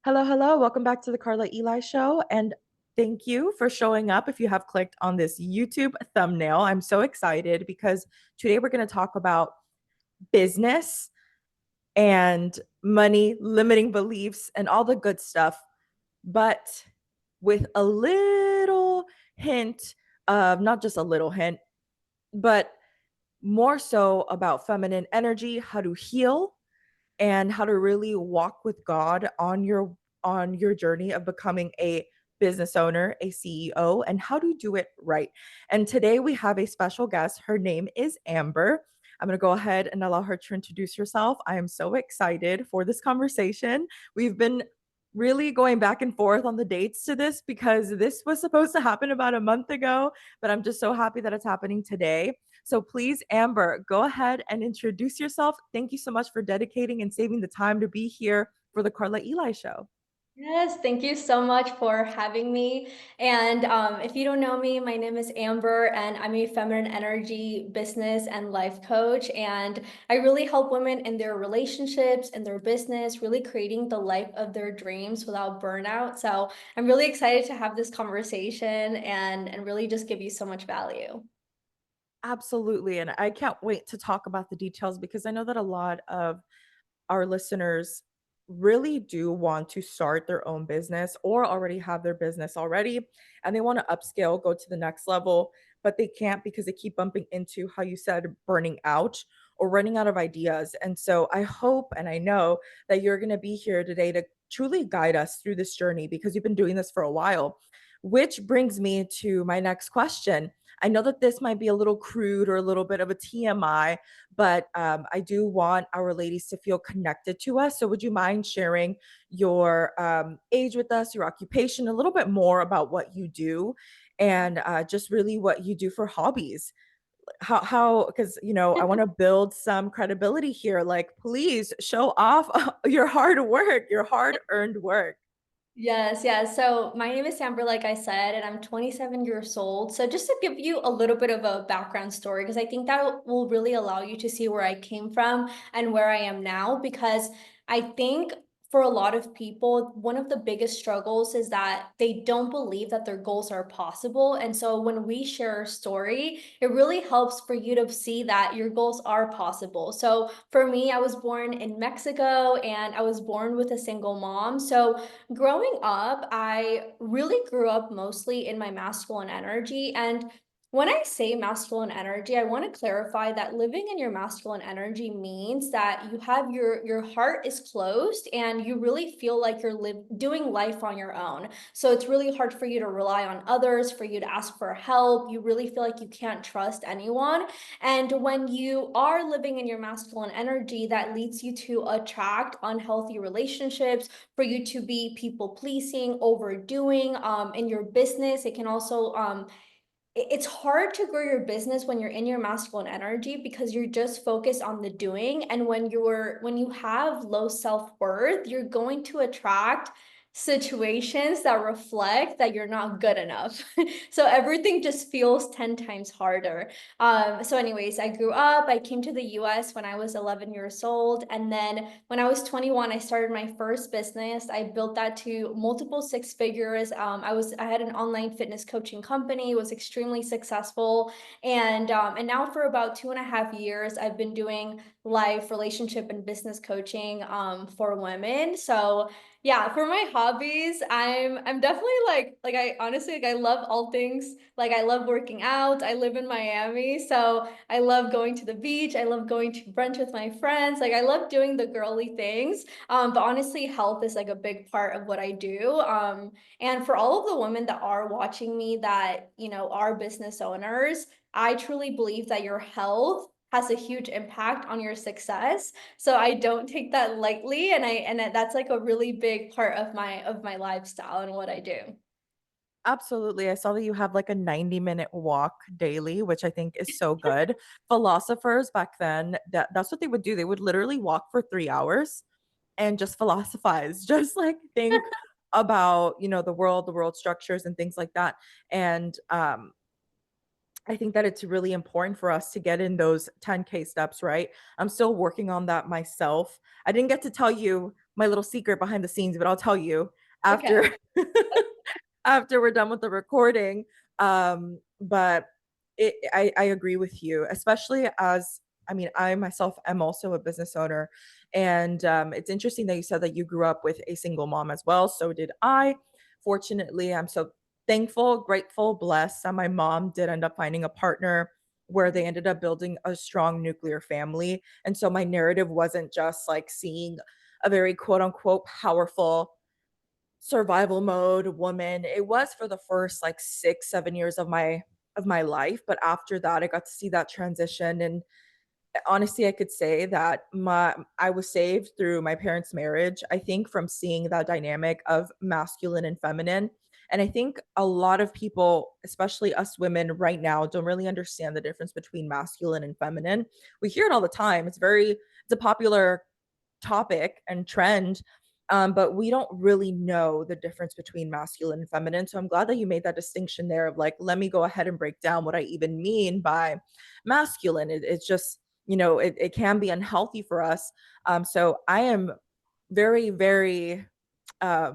Hello, hello. Welcome back to the Karla Eli Show. And thank you for showing up if you have clicked on this YouTube thumbnail. I'm so excited because today we're going to talk about business and money, limiting beliefs, and all the good stuff, but with a little hint of not just a little hint, but more so about feminine energy, how to heal, and how to really walk with God on your journey of becoming a business owner, a CEO, and how to do it right. And today we have a special guest. Her name is Amber. I'm going to go ahead and allow her to introduce herself. I am so excited for this conversation. We've been really going back and forth on the dates to this because this was supposed to happen about a month ago, but I'm just so happy that it's happening today. So please, Amber, go ahead and introduce yourself. Thank you so much for dedicating and saving the time to be here for the Karla Eli Show. Yes, thank you so much for having me. And if you don't know me, my name is Amber, and I'm a feminine energy business and life coach. And I really help women in their relationships and their business, really creating the life of their dreams without burnout. So I'm really excited to have this conversation and really just give you so much value. Absolutely. And I can't wait to talk about the details because I know that a lot of our listeners really do want to start their own business or already have their business already and they want to upscale, go to the next level, but they can't because they keep bumping into how you said burning out or running out of ideas. And so I hope and I know that you're going to be here today to truly guide us through this journey because you've been doing this for a while. Which brings me to my next question. I know that this might be a little crude or a little bit of a TMI, but I do want our ladies to feel connected to us. So, would you mind sharing your age with us, your occupation, a little bit more about what you do, and just really what you do for hobbies? Because I want to build some credibility here. Like, please show off your hard work, your hard earned work. Yes, yes. So my name is Amber, like I said, and I'm 27 years old. So just to give you a little bit of a background story, because I think that will really allow you to see where I came from and where I am now. Because I think for a lot of people, one of the biggest struggles is that they don't believe that their goals are possible. And so when we share our story, it really helps for you to see that your goals are possible. So for me, I was born in Mexico and I was born with a single mom. So growing up, I really grew up mostly in my masculine energy. And when I say masculine energy, I want to clarify that living in your masculine energy means that you have your heart is closed and you really feel like you're doing life on your own. So it's really hard for you to rely on others, for you to ask for help. You really feel like you can't trust anyone. And when you are living in your masculine energy, that leads you to attract unhealthy relationships, for you to be people pleasing, overdoing in your business. It can also it's hard to grow your business when you're in your masculine energy because you're just focused on the doing. And when you have low self-worth, you're going to attract situations that reflect that you're not good enough. So everything just feels 10 times harder. So anyways, I grew up, I came to the US when I was 11 years old, and then when I was 21, I started my first business. I built that to multiple six figures. I had an online fitness coaching company. It was extremely successful, and now for about 2.5 years, I've been doing life, relationship, and business coaching for women. So yeah, for my hobbies, I'm definitely like I honestly like I love all things. Like I love working out. I live in Miami, so I love going to the beach. I love going to brunch with my friends. Like I love doing the girly things. But honestly, health is like a big part of what I do. And for all of the women that are watching me that, are business owners, I truly believe that your health has a huge impact on your success. So I don't take that lightly, and that's like a really big part of my lifestyle and what I do. Absolutely. I saw that you have like a 90-minute walk daily, which I think is so good. Philosophers back then, that's what they would do. They would literally walk for 3 hours and just philosophize, just like think about, the world structures and things like that. And I think that it's really important for us to get in those 10K steps, right? I'm still working on that myself. I didn't get to tell you my little secret behind the scenes, but I'll tell you Okay. after after we're done with the recording. But I agree with you, especially as I mean, I myself am also a business owner. And it's interesting that you said that you grew up with a single mom as well. So did I. Fortunately, I'm so thankful, grateful, blessed that my mom did end up finding a partner where they ended up building a strong nuclear family. And so my narrative wasn't just like seeing a very quote unquote powerful survival mode woman. It was for the first like 6 7 years of my life, but after that I got to see that transition. And honestly, I could say that my I was saved through my parents' marriage. I think from seeing that dynamic of masculine and feminine. And I think a lot of people, especially us women right now, don't really understand the difference between masculine and feminine. We hear it all the time. It's a popular topic and trend. But we don't really know the difference between masculine and feminine. So I'm glad that you made that distinction there of like, let me go ahead and break down what I even mean by masculine. It's just, it can be unhealthy for us. So I am very, very uh,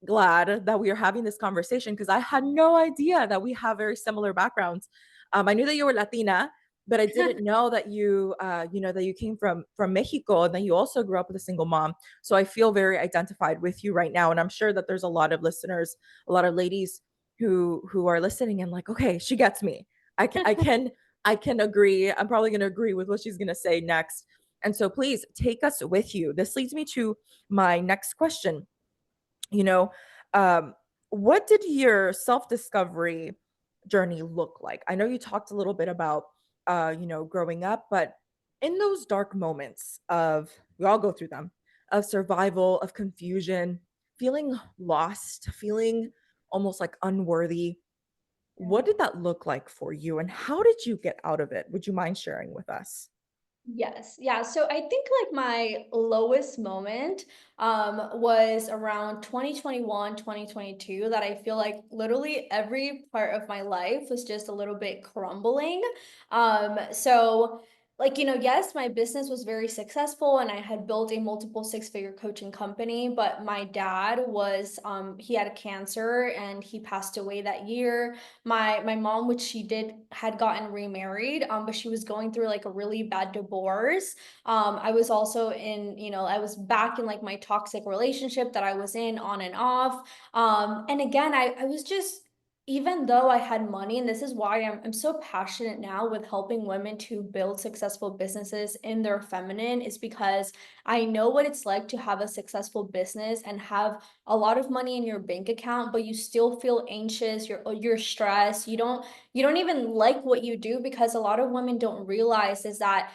glad that we are having this conversation because I had no idea that we have very similar backgrounds. I knew that you were Latina, but I didn't know that that you came from Mexico and that you also grew up with a single mom. So I feel very identified with you right now, and I'm sure that there's a lot of listeners, a lot of ladies who are listening and like, okay, she gets me. I can agree. I'm probably going to agree with what she's going to say next. And so please take us with you. This leads me to my next question. you know um what did your self-discovery journey look like? I know you talked a little bit about growing up, but in those dark moments of, we all go through them, of survival, of confusion, feeling lost, feeling almost like unworthy, what Yeah. did that look like for you and how did you get out of it? Would you mind sharing with us? Yes. Yeah. So I think like my lowest moment was around 2021, 2022, that I feel like literally every part of my life was just a little bit crumbling. So like, yes, my business was very successful and I had built a multiple six-figure coaching company, but my dad was he had a cancer and he passed away that year. My mom, which she did had gotten remarried, but she was going through like a really bad divorce. I was also in, I was back in like my toxic relationship that I was in on and off. And again, I was just, even though I had money, and this is why I'm so passionate now with helping women to build successful businesses in their feminine, is because I know what it's like to have a successful business and have a lot of money in your bank account, but you still feel anxious, you're stressed, you don't even like what you do, because a lot of women don't realize is that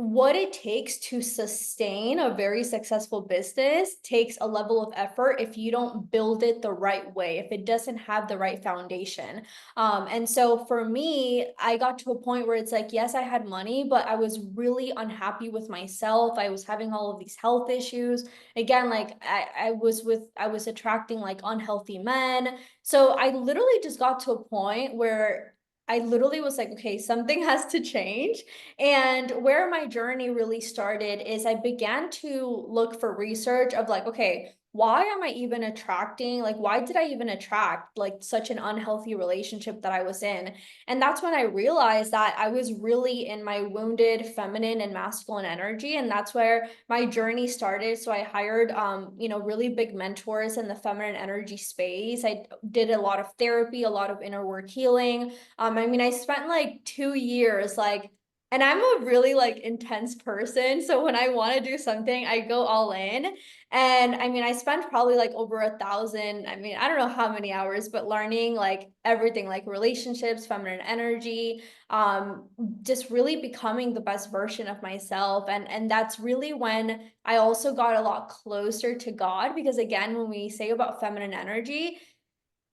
what it takes to sustain a very successful business takes a level of effort if you don't build it the right way, if it doesn't have the right foundation. And so for me, I got to a point where it's like, yes, I had money, but I was really unhappy with myself. I was having all of these health issues. Again, like I was attracting like unhealthy men. So I literally just got to a point where I literally was like, okay, something has to change. And where my journey really started is I began to look for research of like, okay, why am I even attracting, like, why did I even attract like such an unhealthy relationship that I was in? And that's when I realized that I was really in my wounded feminine and masculine energy. And that's where my journey started. So I hired, really big mentors in the feminine energy space. I did a lot of therapy, a lot of inner work healing. I spent like 2 years, like, and I'm a really like intense person. So when I want to do something, I go all in. And I spent probably like over 1,000, I don't know how many hours, but learning like everything, like relationships, feminine energy, um, just really becoming the best version of myself. And that's really when I also got a lot closer to God, because again, when we say about feminine energy,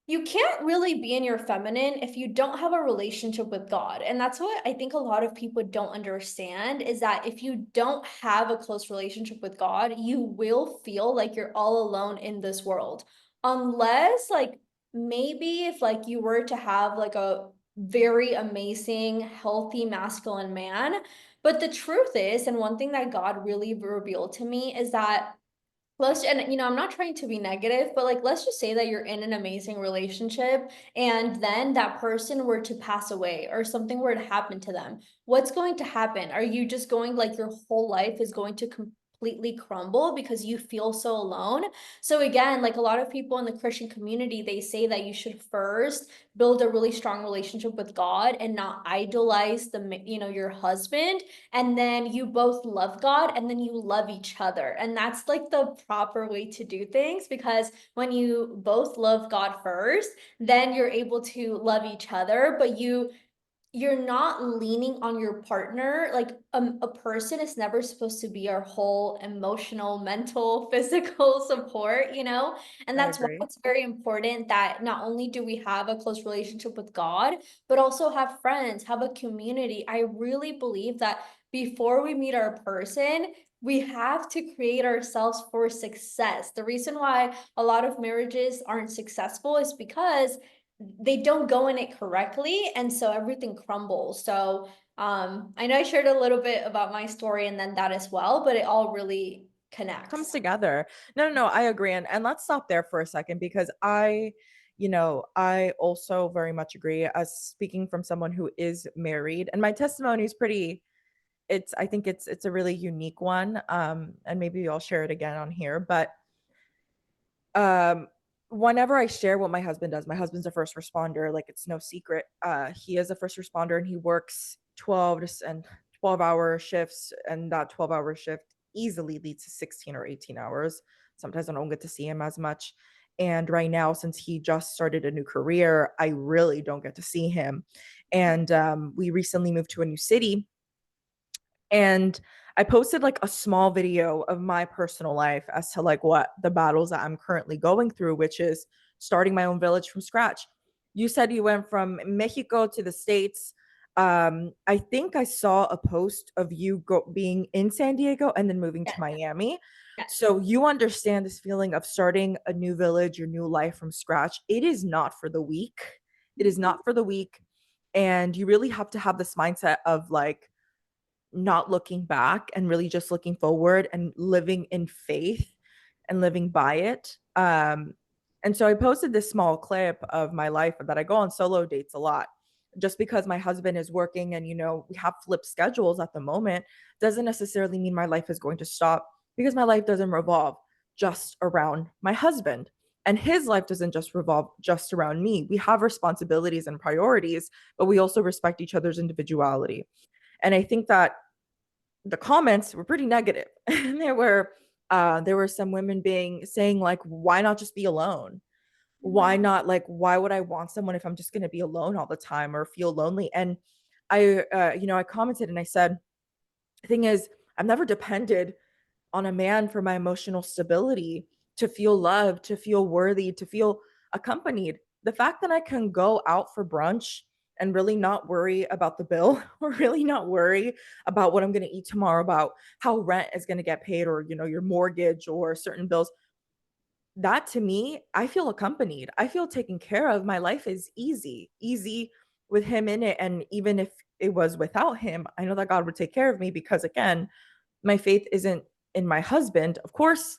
you can't really be in your feminine if you don't have a relationship with God. And that's what I think a lot of people don't understand, is that if you don't have a close relationship with God, you will feel like you're all alone in this world. Unless like maybe if like you were to have like very amazing, healthy, masculine man. But the truth is, and one thing that God really revealed to me is that and I'm not trying to be negative, but like let's just say that you're in an amazing relationship and then that person were to pass away or something were to happen to them. What's going to happen? Are you just going like your whole life is going to completely crumble because you feel so alone? So again, like a lot of people in the Christian community, they say that you should first build a really strong relationship with God and not idolize your husband, and then you both love God and then you love each other. And that's like the proper way to do things, because when you both love God first, then you're able to love each other, but you're not leaning on your partner. Like a person is never supposed to be our whole emotional, mental, physical support. And I that's why agree. it's very important that not only do we have a close relationship with God, but also have friends, have a community. I really believe that before we meet our person, we have to create ourselves for success. The reason why a lot of marriages aren't successful is because they don't go in it correctly, and so everything crumbles. So I know I shared a little bit about my story and then that as well, but it all really Comes connects. together. No, no, no, I agree. And let's stop there for a second because I also very much agree as speaking from someone who is married. And my testimony is pretty I think it's a really unique one. And maybe I'll share it again on here, but um whenever I share what my husband does, my husband's a first responder, like it's no secret. He is a first responder and he works 12-hour shifts, and that 12-hour shift easily leads to 16 or 18 hours. Sometimes I don't get to see him as much. And right now, since he just started a new career, I really don't get to see him. And we recently moved to a new city, and I posted like a small video of my personal life as to like what the battles that I'm currently going through, which is starting my own village from scratch. You said you went from Mexico to the States. I think I saw a post of you being in San Diego and then moving to Yes, Miami. yes. So you understand this feeling of starting a new village, your new life from scratch. It is not for the weak. It is not for the weak. And you really have to have this mindset of like, not looking back and really just looking forward and living in faith and living by it. And so I posted this small clip of my life that I go on solo dates a lot. Just because my husband is working and we have flipped schedules at the moment doesn't necessarily mean my life is going to stop, because my life doesn't revolve just around my husband, and his life doesn't just revolve just around me. We have responsibilities and priorities, but we also respect each other's individuality. And I think that the comments were pretty negative. And there were some women being saying like, why not just be alone? Why not, like, why would I want someone if I'm just going to be alone all the time or feel lonely? And I commented and I said, the thing is, I've never depended on a man for my emotional stability, to feel loved, to feel worthy, to feel accompanied. The fact that I can go out for brunch and really not worry about the bill or really not worry about what I'm going to eat tomorrow, about how rent is going to get paid, or your mortgage or certain bills, that to me, I feel accompanied. I feel taken care of. My life is easy, easy with him in it. And even if it was without him, I know that God would take care of me, because again, my faith isn't in my husband, of course,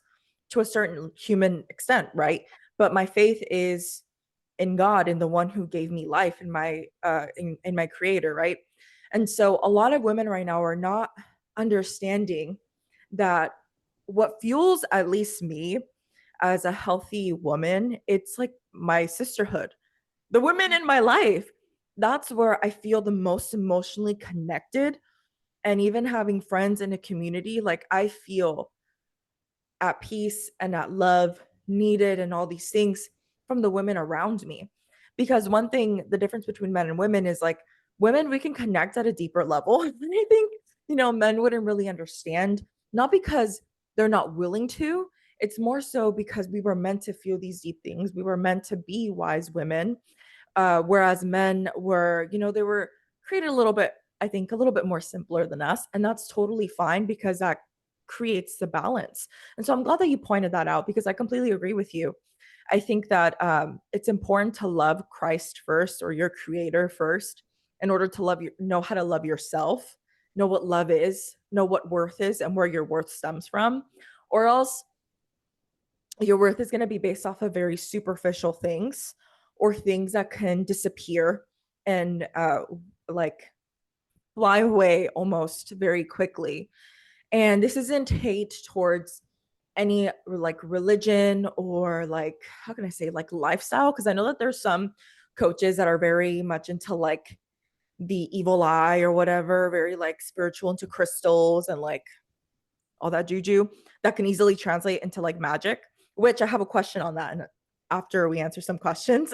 to a certain human extent, right? But my faith is in God, in the one who gave me life, in my creator, right? And so a lot of women right now are not understanding that what fuels at least me as a healthy woman, it's like my sisterhood, the women in my life. That's where I feel the most emotionally connected. And even having friends in a community, like I feel at peace and at love, needed, and all these things from the women around me. Because one thing, the difference between men and women is like, women, we can connect at a deeper level. And I think, men wouldn't really understand, not because they're not willing to. It's more so because we were meant to feel these deep things. We were meant to be wise women, whereas men were, they were created a little bit, I think, a little bit more simpler than us. And that's totally fine, because that creates the balance. And so I'm glad that you pointed that out, because I completely agree with you. I think that it's important to love Christ first, or your creator first, in order to know how to love yourself, know what love is, know what worth is, and where your worth stems from. Or else your worth is going to be based off of very superficial things, or things that can disappear and like fly away almost very quickly. And this isn't hate towards any like religion, or like, how can I say, like lifestyle, because I know that there's some coaches that are very much into like the evil eye or whatever, very like spiritual, into crystals and like all that juju that can easily translate into like magic, which I have a question on that, and after we answer some questions.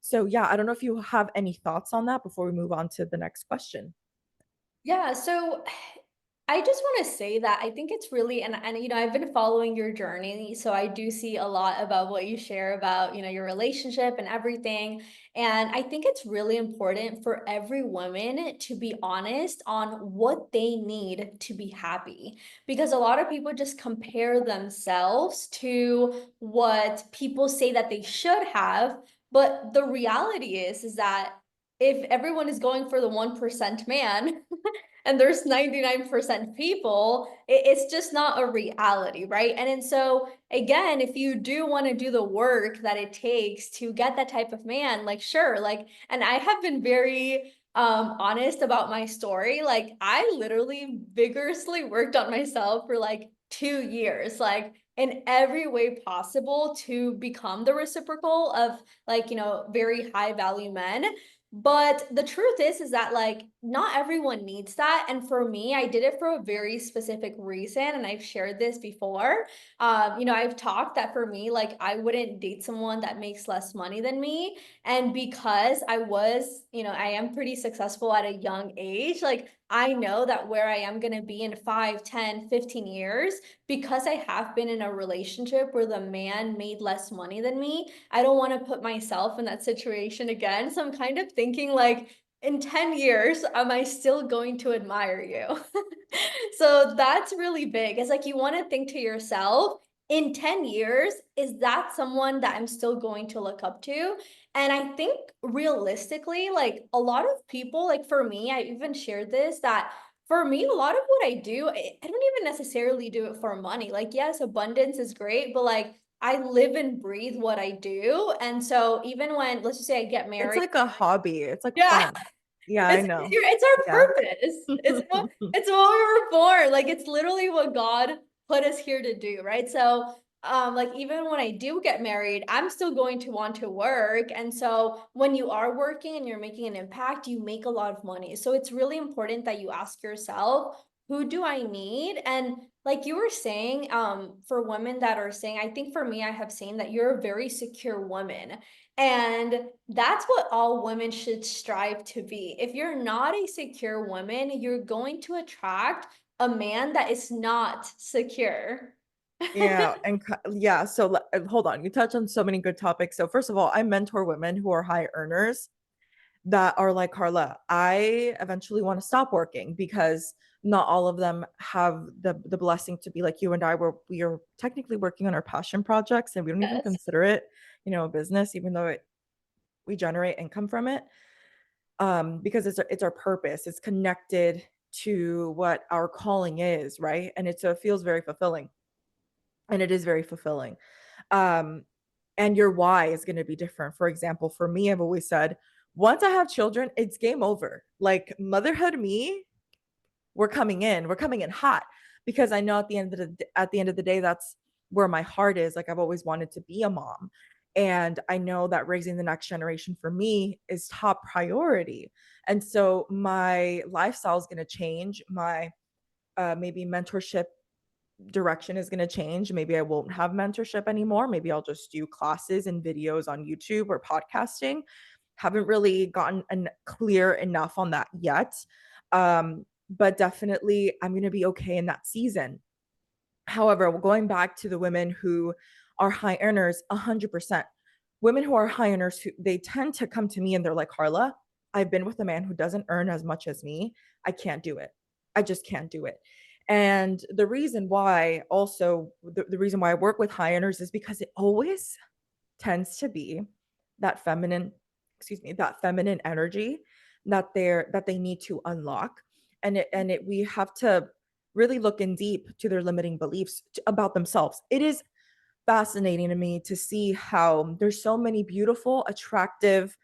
So yeah, I don't know if you have any thoughts on that before we move on to the next question. Yeah, so I just want to say that I think it's really, and you know, I've been following your journey, so I do see a lot about what you share about, you know, your relationship and everything. And I think it's really important for every woman to be honest on what they need to be happy, because a lot of people just compare themselves to what people say that they should have, but the reality is that if everyone is going for the 1% man, and there's 99% people, it's just not a reality, right? And so again, if you do want to do the work that it takes to get that type of man, like sure, like, and I have been very honest about my story. Like I literally vigorously worked on myself for like 2 years, like in every way possible to become the reciprocal of, like, you know, very high value men. But the truth is that like not everyone needs that. And for me, I did it for a very specific reason. And I've shared this before. You know, I've talked that for me, like I wouldn't date someone that makes less money than me. And because I was, you know, I am pretty successful at a young age, like I know that where I am going to be in 5, 10, 15 years, because I have been in a relationship where the man made less money than me, I don't want to put myself in that situation again. So I'm kind of thinking like, in 10 years, am I still going to admire you? So that's really big. It's like you want to think to yourself, in 10 years, is that someone that I'm still going to look up to? And I think realistically, like a lot of people, like for me, I even shared this, that for me, a lot of what I do, I don't even necessarily do it for money. Like, yes, abundance is great, but like I live and breathe what I do. And so even when, let's just say I get It's married, like a hobby. It's like yeah, fun. Yeah, I it's know. it's our Yeah. purpose. It's what we were born. Like it's literally what God put us here to do, right? So like even when I do get married, I'm still going to want to work. And so when you are working and you're making an impact, you make a lot of money. So it's really important that you ask yourself, who do I need? And like you were saying, for women that are saying, I think for me, I have seen that you're a very secure woman. And that's what all women should strive to be. If you're not a secure woman, you're going to attract a man that is not secure. Yeah, and yeah, so hold on. You touched on so many good topics. So first of all, I mentor women who are high earners that are like, Karla, I eventually want to stop working, because not all of them have the blessing to be like you and I, where we are technically working on our passion projects and we don't even Yes. consider it, a business, even though we generate income from it. Because it's our purpose. It's connected to what our calling is, right? And it feels very fulfilling, and it is very fulfilling. Um, and your why is going to be different. For example, for me, I've always said, once I have children, it's game over. Like motherhood, me, we're coming in hot, because I know at the end of the day, that's where my heart is. Like I've always wanted to be a mom, and I know that raising the next generation for me is top priority. And so my lifestyle is going to change. My maybe mentorship direction is going to change. Maybe I won't have mentorship anymore. Maybe I'll just do classes and videos on YouTube or podcasting. Haven't really gotten clear enough on that yet. But definitely I'm going to be okay in that season. However, going back to the women who are high earners, 100%. Women who are high earners, they tend to come to me and they're like, Karla, I've been with a man who doesn't earn as much as me. I can't do it. I just can't do it. And the reason why, also, the reason why I work with high earners is because it always tends to be that feminine, excuse me, that feminine energy that they need to unlock. And we have to really look in deep to their limiting beliefs about themselves. It is fascinating to me to see how there's so many beautiful, attractive,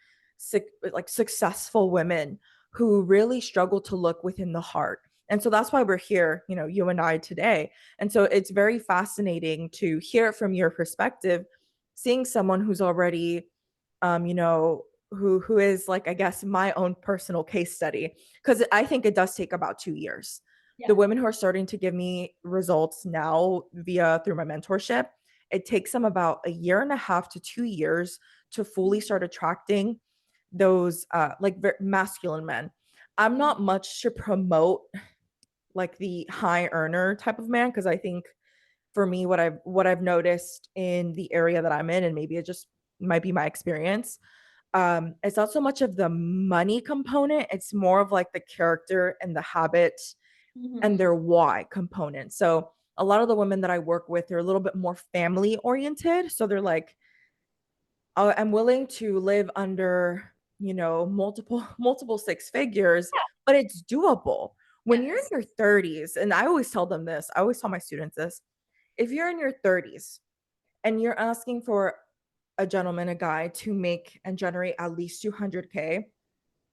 like successful women who really struggle to look within the heart. And so that's why we're here, you and I today. And so it's very fascinating to hear it from your perspective, seeing someone who's already, who is like, I guess, my own personal case study, because I think it does take about 2 years. The Yeah. women who are starting to give me results now through my mentorship, it takes them about a year and a half to 2 years to fully start attracting those like masculine men. I'm not much to promote like the high earner type of man, because I think for me, what I've noticed in the area that I'm in, and maybe it just might be my experience, it's not so much of the money component, it's more of like the character and the habit and Mhm. their why component. So a lot of the women that I work with are a little bit more family oriented. So they're like, I'm willing to live under, multiple six figures, but it's doable. When you're in Yes. your 30s, and I always tell them this, I always tell my students this, if you're in your 30s and you're asking for a gentleman, a guy to make and generate at least 200K,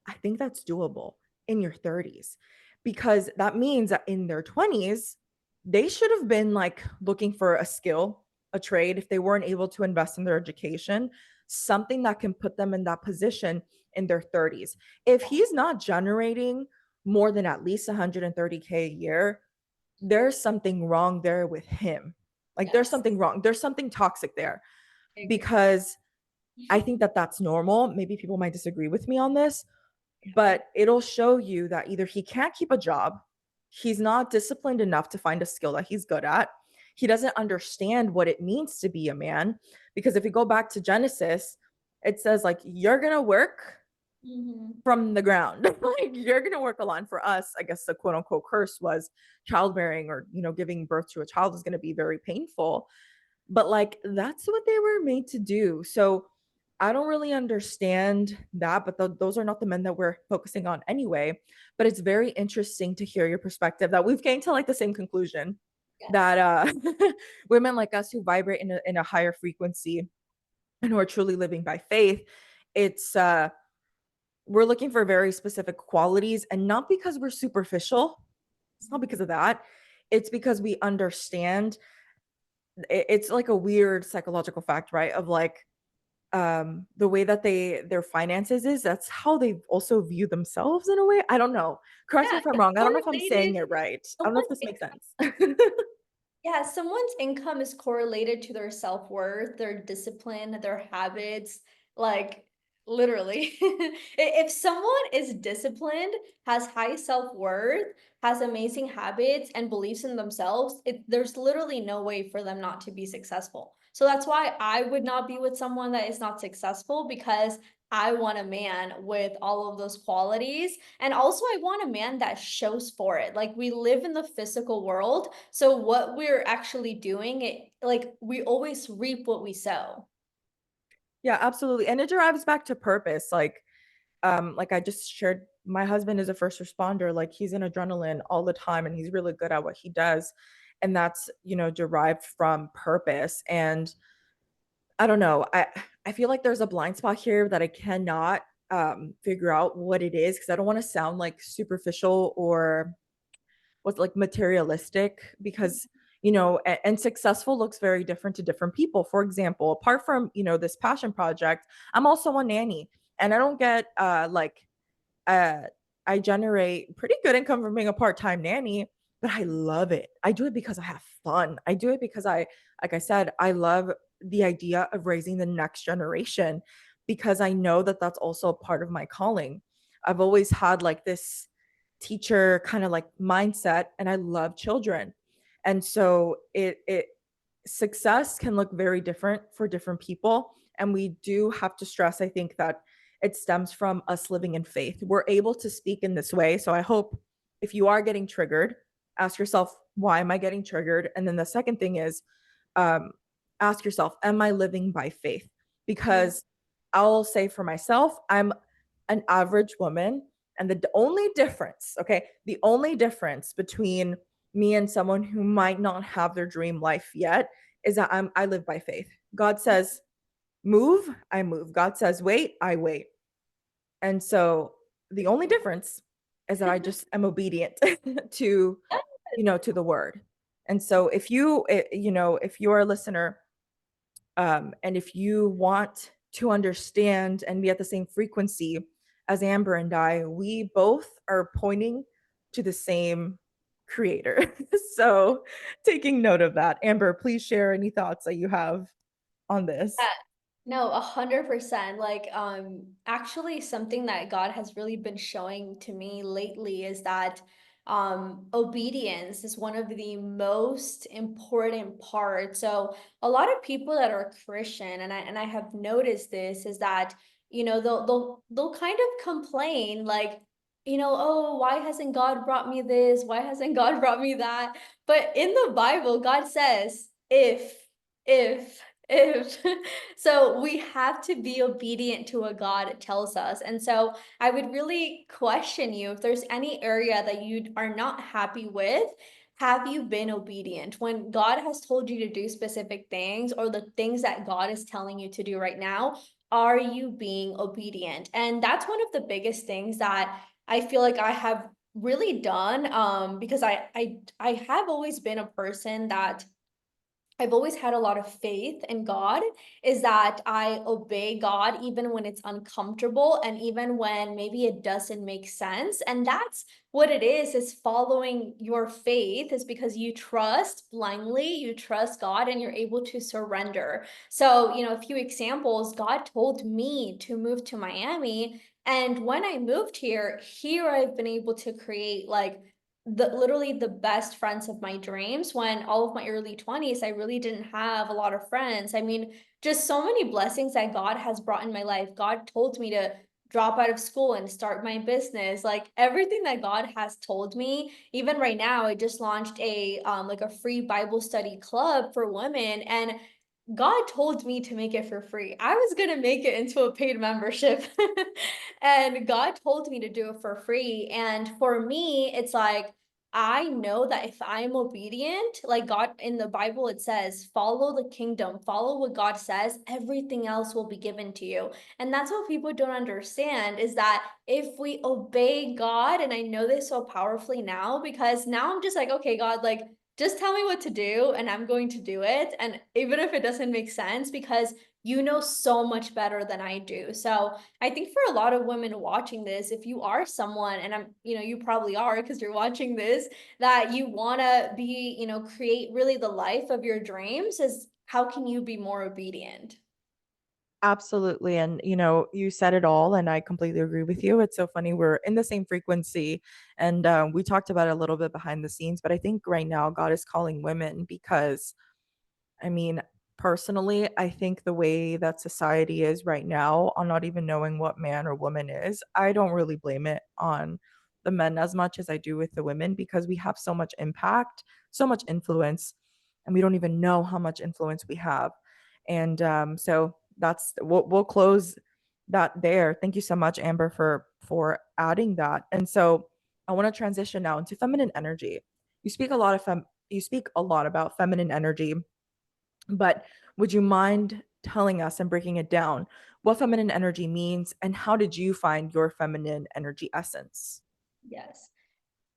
I think that's doable in your 30s, because that means that in their 20s, they should have been like looking for a skill, a trade, if they weren't able to invest in their education, something that can put them in that position in their 30s. If he's not generating more than at least 130K a year, there's something wrong there with him. Like there's Yes. something wrong. There's something toxic there, I agree. because I think that that's normal. Maybe people might disagree with me on this, but it'll show you that either he can't keep a job, he's not disciplined enough to find a skill that he's good at, he doesn't understand what it means to be a man. Because if you go back to Genesis, it says, like, you're going to work Mhm. from the ground. Like, you're going to work a lot. And for us, I guess the quote unquote curse was childbearing, or, giving birth to a child is going to be very painful. But like, that's what they were made to do. So I don't really understand that, but those are not the men that we're focusing on anyway. But it's very interesting to hear your perspective, that we've came to like the same conclusion, that Yes. women like us who vibrate in a higher frequency and who are truly living by faith, it's we're looking for very specific qualities, and not because we're superficial. It's not because of that. It's because we understand. It's like a weird psychological fact, right? Of like, the way that their finances is, that's how they also view themselves in a way. I don't know, correct me Yeah, if I'm it's wrong, I don't know if I'm saying correlated. it right, I don't know if Someone's this makes sense. Yeah, someone's income is correlated to their self-worth, their discipline, their habits, like literally. If someone is disciplined, has high self-worth, has amazing habits and believes in themselves, there's literally no way for them not to be successful. So that's why I would not be with someone that is not successful, because I want a man with all of those qualities. And also, I want a man that shows for it. Like, we live in the physical world. So, what we're actually doing, like, we always reap what we sow. Yeah, absolutely. And it derives back to purpose. Like I just shared, my husband is a first responder. Like, he's in adrenaline all the time and he's really good at what he does. And that's, derived from purpose. And I don't know. I feel like there's a blind spot here that I cannot figure out what it is, because I don't want to sound like superficial or what's like materialistic, because and successful looks very different to different people. For example, apart from this passion project, I'm also a nanny, and I don't get uh, I generate pretty good income from being a part-time nanny, but I love it. I do it because I have fun. I do it because like I said, I love the idea of raising the next generation, because I know that that's also a part of my calling. I've always had like this teacher kind of like mindset, and I love children. And so it success can look very different for different people, and we do have to stress, I think, that it stems from us living in faith. We're able to speak in this way. So I hope, if you are getting triggered, ask yourself, why am I getting triggered? And then the second thing is, um, ask yourself, am I living by faith? Mm. Because I'll say for myself, I'm an average woman. And the only difference, okay, the only difference between me and someone who might not have their dream life yet is that I live by faith. God says, move, I move. God says, wait, I wait. And so the only difference is that I just am obedient to, to the word. And so if you, if you're a listener, and if you want to understand and be at the same frequency as Amber and I, we both are pointing to the same creator. So taking note of that. Amber, please share any thoughts that you have on this. No, 100%. Like, actually something that God has really been showing to me lately is that obedience is one of the most important parts. So a lot of people that are Christian, and I have noticed this, is that, they'll kind of complain like, oh, why hasn't God brought me this? Why hasn't God brought me that? But in the Bible, God says, if so we have to be obedient to what God tells us. And so I would really question you if there's any area that you are not happy with. Have you been obedient when God has told you to do specific things, or the things that God is telling you to do right now? Are you being obedient? And that's one of the biggest things that I feel like I have really done, because I have always been a person that I've always had a lot of faith in God, is that I obey God even when it's uncomfortable and even when maybe it doesn't make sense. And that's what it is following your faith, is because you trust blindly, you trust God, and you're able to surrender. So, a few examples: God told me to move to Miami. And when I moved here I've been able to create like literally the best friends of my dreams. When all of my early 20s, I really didn't have a lot of friends. I mean, just so many blessings that God has brought in my life. God told me to drop out of school and start my business. Like everything that God has told me. Even right now, I just launched a like a free Bible study club for women, and God told me to make it for free. I was gonna make it into a paid membership. And God told me to do it for free. And for me, it's like, I know that if I'm obedient, like God in the Bible, it says, follow the kingdom, follow what God says, everything else will be given to you. And that's what people don't understand, is that if we obey God, and I know this so powerfully now, because now I'm just like, okay, God, like, just tell me what to do and I'm going to do it. And even if it doesn't make sense, because you know so much better than I do. So I think for a lot of women watching this, if you are someone, and you probably are because you're watching this, that you want to be, create really the life of your dreams, is how can you be more obedient? Absolutely. And, you said it all, and I completely agree with you. It's so funny. We're in the same frequency. And we talked about it a little bit behind the scenes, but I think right now God is calling women because I mean, personally, I think the way that society is right now, on not even knowing what man or woman is, I don't really blame it on the men as much as I do with the women, because we have so much impact, so much influence, and we don't even know how much influence we have. And so that's we'll close that there. Thank you so much, Amber, for adding that. And so I want to transition now into feminine energy. Yes. You speak a lot about feminine energy, but would you mind telling us and breaking it down what feminine energy means, and how did you find your feminine energy essence? Yes.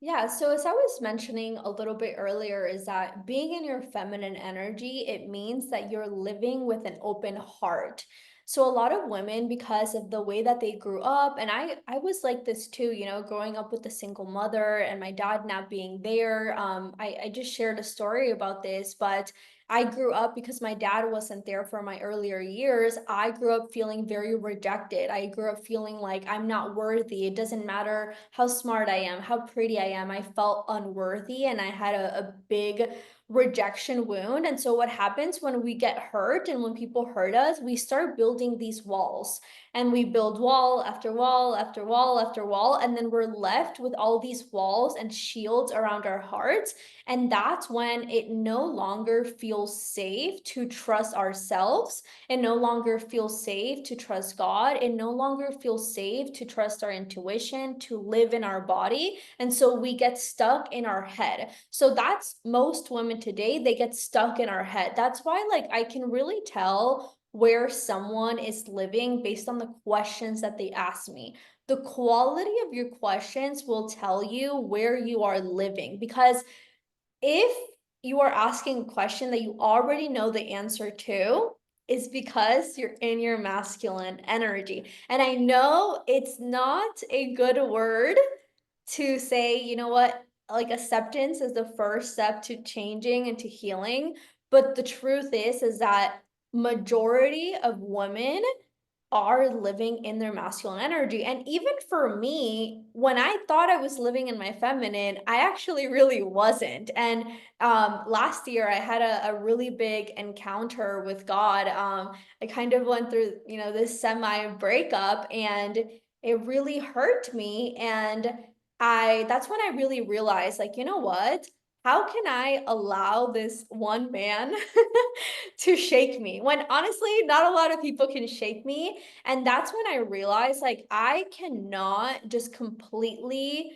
Yeah, so as I was mentioning a little bit earlier, is that being in your feminine energy, it means that you're living with an open heart. So a lot of women, because of the way that they grew up, and I was like this too, growing up with a single mother and my dad not being there. I just shared a story about this, but I grew up because my dad wasn't there for my earlier years. I grew up feeling very rejected. I grew up feeling like I'm not worthy. It doesn't matter how smart I am, how pretty I am. I felt unworthy, and I had a big rejection wound. And so what happens when we get hurt and when people hurt us, we start building these walls, and we build wall after wall after wall after wall, and then we're left with all these walls and shields around our hearts. And that's when it no longer feels safe to trust ourselves. It no longer feels safe to trust God. It no longer feels safe to trust our intuition, to live in our body. And so we get stuck in our head. So that's most women today, they get stuck in our head. That's why, like, I can really tell where someone is living based on the questions that they ask me. The quality of your questions will tell you where you are living, because if you are asking a question that you already know the answer to, is because you're in your masculine energy. And I know it's not a good word to say, you know what, like acceptance is the first step to changing and to healing. But the truth is that majority of women are living in their masculine energy. And even for me, when I thought I was living in my feminine, I actually really wasn't. And last year I had a really big encounter with God. I kind of went through, you know, this semi breakup, and it really hurt me. And that's when I really realized, like, you know what? How can I allow this one man to shake me when honestly not a lot of people can shake me? And that's when I realized, like, I cannot just completely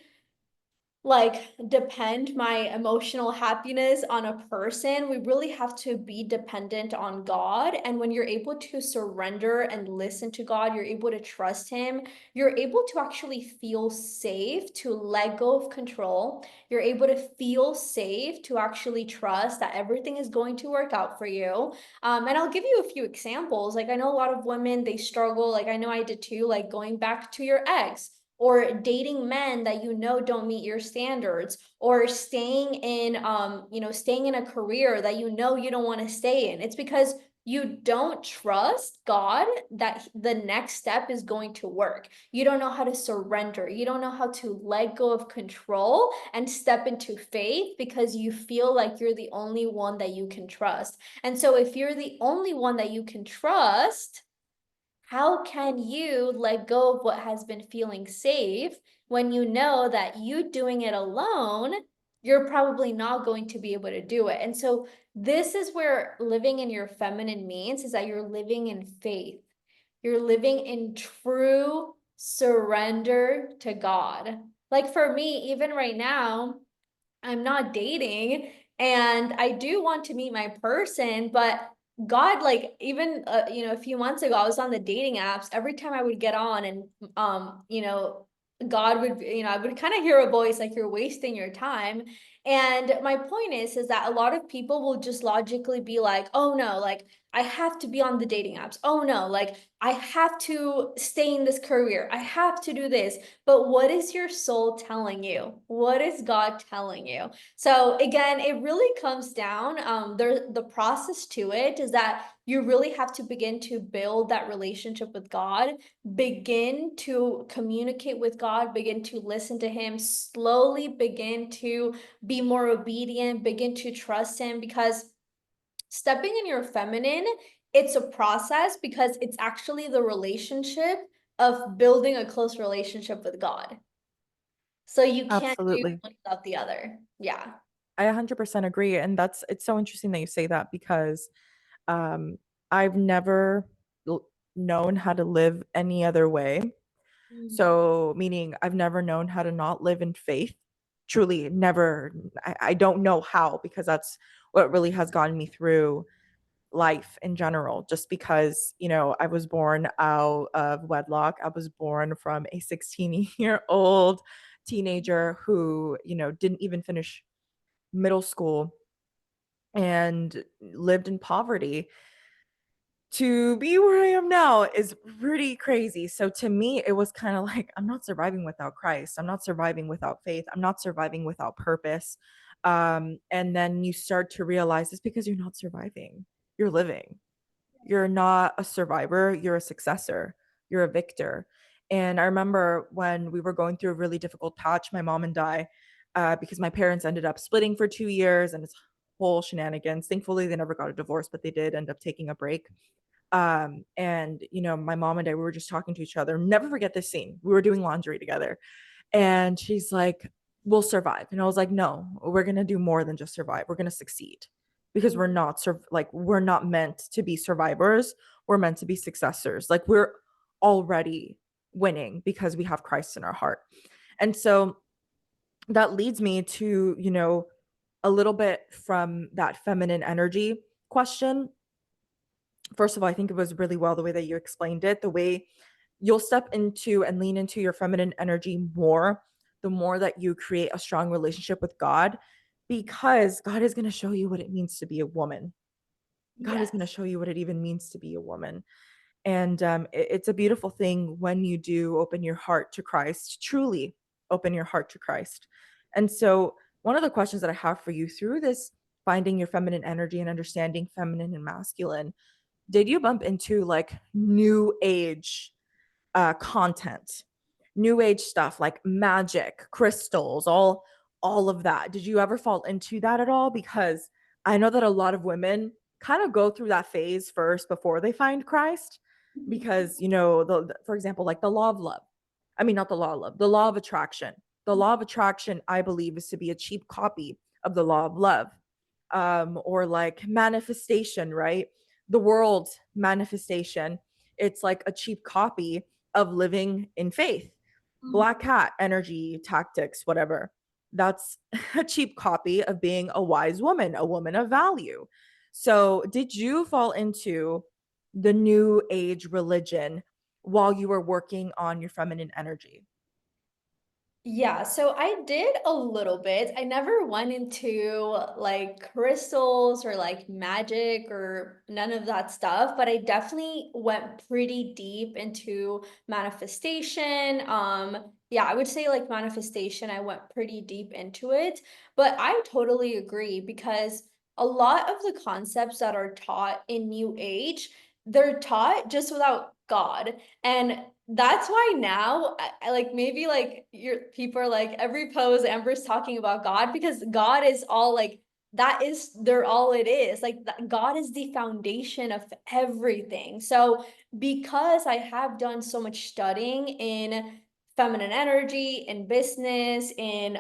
like depend my emotional happiness on a person. We really have to be dependent on God. And when you're able to surrender and listen to God, you're able to trust Him, you're able to actually feel safe to let go of control. You're able to feel safe to actually trust that everything is going to work out for you. And I'll give you a few examples. Like, I know a lot of women, they struggle, like I know I did too, like going back to your ex, or dating men that you know don't meet your standards, or staying in staying in a career that you know you don't want to stay in. It's because you don't trust God that the next step is going to work. You don't know how to surrender. You don't know how to let go of control and step into faith, because you feel like you're the only one that you can trust. And so if you're the only one that you can trust, how can you let go of what has been feeling safe when you know that you doing it alone, you're probably not going to be able to do it? And so this is where living in your feminine means, is that you're living in faith. You're living in true surrender to God. Like for me, even right now, I'm not dating, and I do want to meet my person, but God, like even a few months ago, I was on the dating apps. Every time I would get on, and God would, I would kind of hear a voice like, you're wasting your time. And my point is that a lot of people will just logically be like, oh no, like I have to be on the dating apps. Oh no, like I have to stay in this career. I have to do this. But what is your soul telling you? What is God telling you? So again, it really comes down, the process to it is that you really have to begin to build that relationship with God, begin to communicate with God, begin to listen to Him, slowly begin to be more obedient, begin to trust Him, because stepping in your feminine, it's a process, because it's actually the relationship of building a close relationship with God. So you can't do Absolutely. one without the other. Yeah. I 100% agree. And it's so interesting that you say that because um, I've never known how to live any other way. Mm. So, meaning I've never known how to not live in faith. Truly, never. I don't know how, because that's what really has gotten me through life in general. Just because, I was born out of wedlock. I was born from a 16-year-old teenager who, didn't even finish middle school and lived in poverty. To be where I am now is pretty crazy. So to me, it was kind of like, I'm not surviving without Christ. I'm not surviving without faith. I'm not surviving without purpose. And then you start to realize it's because you're not surviving, you're living. You're not a survivor, you're a successor, you're a victor. And I remember when we were going through a really difficult patch, my mom and I, because my parents ended up splitting for 2 years, and it's whole shenanigans. Thankfully, they never got a divorce, but they did end up taking a break. And my mom and I, we were just talking to each other. Never forget this scene. We were doing laundry together, and she's like, "We'll survive." And I was like, "No, we're gonna do more than just survive. We're gonna succeed, because we're not meant to be survivors. We're meant to be successors. Like, we're already winning because we have Christ in our heart." And so that leads me to, a little bit from that feminine energy question. First of all, I think it was really well the way that you explained it, the way you'll step into and lean into your feminine energy more, the more that you create a strong relationship with God, because God is going to show you what it means to be a woman. God is going to Yes. show you what it even means to be a woman. And it's a beautiful thing when you do open your heart to Christ, truly open your heart to Christ. And so, one of the questions that I have for you through this finding your feminine energy and understanding feminine and masculine, did you bump into like new age content, new age stuff like magic, crystals, all of that? Did you ever fall into that at all? Because I know that a lot of women kind of go through that phase first before they find Christ, because for example, like the law of love. I mean, not the law of love, the law of attraction. The law of attraction, I believe, is to be a cheap copy of the law of love. Or like manifestation, right? The world manifestation, it's like a cheap copy of living in faith. Black hat energy tactics, whatever. That's a cheap copy of being a wise woman, a woman of value. So, did you fall into the new age religion while you were working on your feminine energy? Yeah, so I did a little bit. I never went into like crystals or like magic or none of that stuff, but I definitely went pretty deep into manifestation. Yeah, I would say like manifestation, I went pretty deep into it, but I totally agree because a lot of the concepts that are taught in New Age, they're taught just without God. And that's why now I like maybe like your people are like every pose Amber's talking about God because God is all like that is they're all it is. Like God is the foundation of everything. So because I have done so much studying in feminine energy, in business, in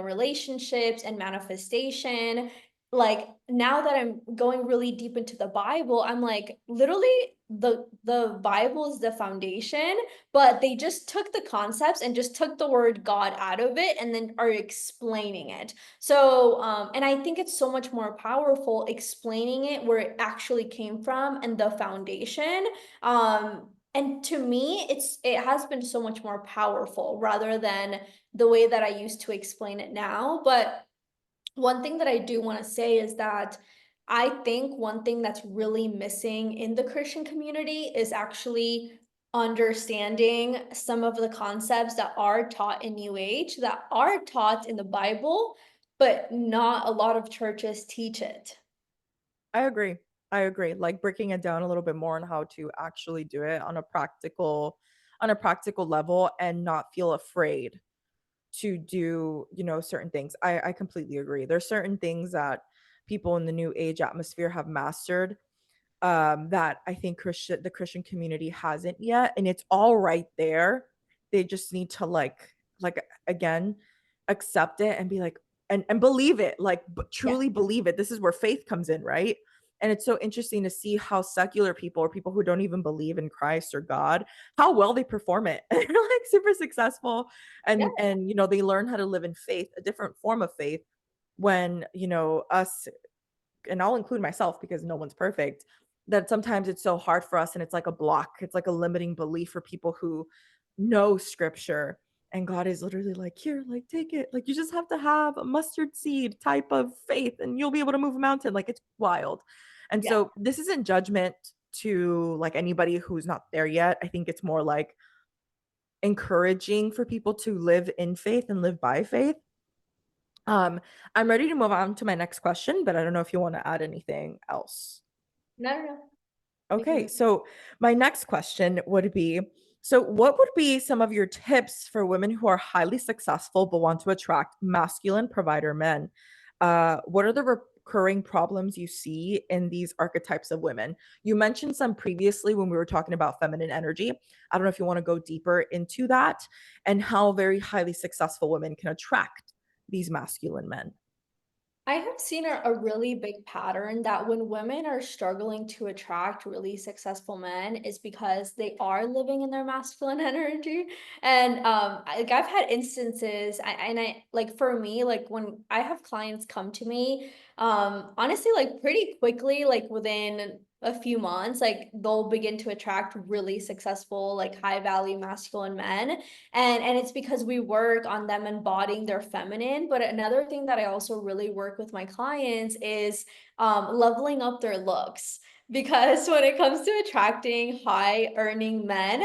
relationships and manifestation, like now that I'm going really deep into the Bible, I'm like literally the Bible is the foundation, but they just took the concepts and just took the word God out of it and then are explaining it. So and I think it's so much more powerful explaining it where it actually came from and the foundation. And to me, it has been so much more powerful rather than the way that I used to explain it now. But one thing that I do want to say is that I think one thing that's really missing in the Christian community is actually understanding some of the concepts that are taught in New Age, that are taught in the Bible, but not a lot of churches teach it. I agree. I agree. Like breaking it down a little bit more on how to actually do it on a practical level and not feel afraid to do, certain things. I completely agree. There's certain things that people in the new age atmosphere have mastered, that I think the Christian community hasn't yet, and it's all right there. They just need to like again accept it and be like and believe it, like Yeah. truly believe it. This is where faith comes in, right? And it's so interesting to see how secular people or people who don't even believe in Christ or God, how well they perform it. They're like super successful, Yeah. and they learn how to live in faith, a different form of faith, when us, and I'll include myself because no one's perfect, that sometimes it's so hard for us and it's like a block. It's like a limiting belief for people who know scripture. And God is literally like, here, like, take it. Like, you just have to have a mustard seed type of faith and you'll be able to move a mountain. Like, it's wild. And Yeah. so, this isn't judgment to like anybody who's not there yet. I think it's more like encouraging for people to live in faith and live by faith. I'm ready to move on to my next question, but I don't know if you want to add anything else. No, no, no. We can Okay, move. so my next question would be, so what would be some of your tips for women who are highly successful but want to attract masculine provider men? What are the recurring problems you see in these archetypes of women? You mentioned some previously when we were talking about feminine energy. I don't know if you want to go deeper into that and how very highly successful women can attract these masculine men. I have seen a really big pattern that when women are struggling to attract really successful men is because they are living in their masculine energy. And like I've had instances, and I like for me, like when I have clients come to me, honestly, like pretty quickly, like within a few months, like they'll begin to attract really successful, like high value masculine men, and it's because we work on them embodying their feminine. But another thing that I also really work with my clients is leveling up their looks, because when it comes to attracting high earning men,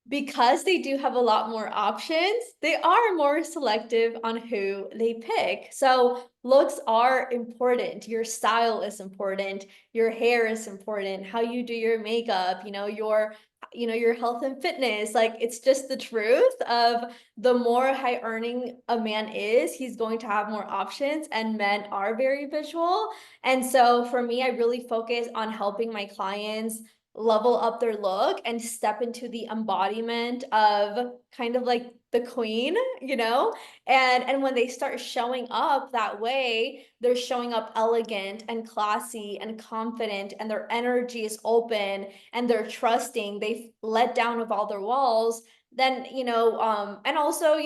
because they do have a lot more options, they are more selective on who they pick. So looks are important. Your style is important. Your hair is important. How you do your makeup, your health and fitness. Like it's just the truth of the more high earning a man is, he's going to have more options, and men are very visual. And so for me, I really focus on helping my clients level up their look and step into the embodiment of kind of like the queen, you know? And when they start showing up that way, they're showing up elegant and classy and confident, and their energy is open and they're trusting, they've let down of all their walls. Then, and also,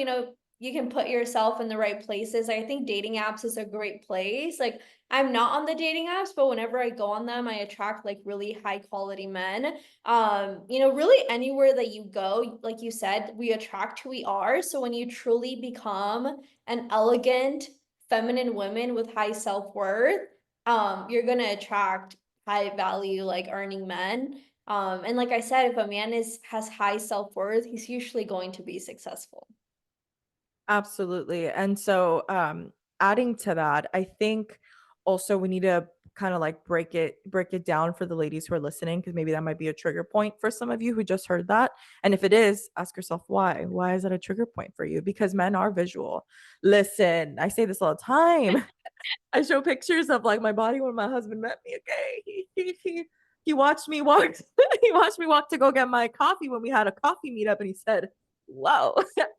you can put yourself in the right places. I think dating apps is a great place. Like I'm not on the dating apps, but whenever I go on them, I attract like really high quality men. Really anywhere that you go, like you said, we attract who we are. So when you truly become an elegant, feminine woman with high self-worth, you're gonna attract high value, like earning men. And like I said, if a man has high self-worth, he's usually going to be successful. Absolutely. And so, adding to that, I think also we need to kind of like break it down for the ladies who are listening, because maybe that might be a trigger point for some of you who just heard that. And if it is, ask yourself why. Why is that a trigger point for you? Because men are visual. Listen, I say this all the time. I show pictures of like my body when my husband met me. Okay, he watched me walk. He watched me walk to go get my coffee when we had a coffee meetup, and he said, "Whoa,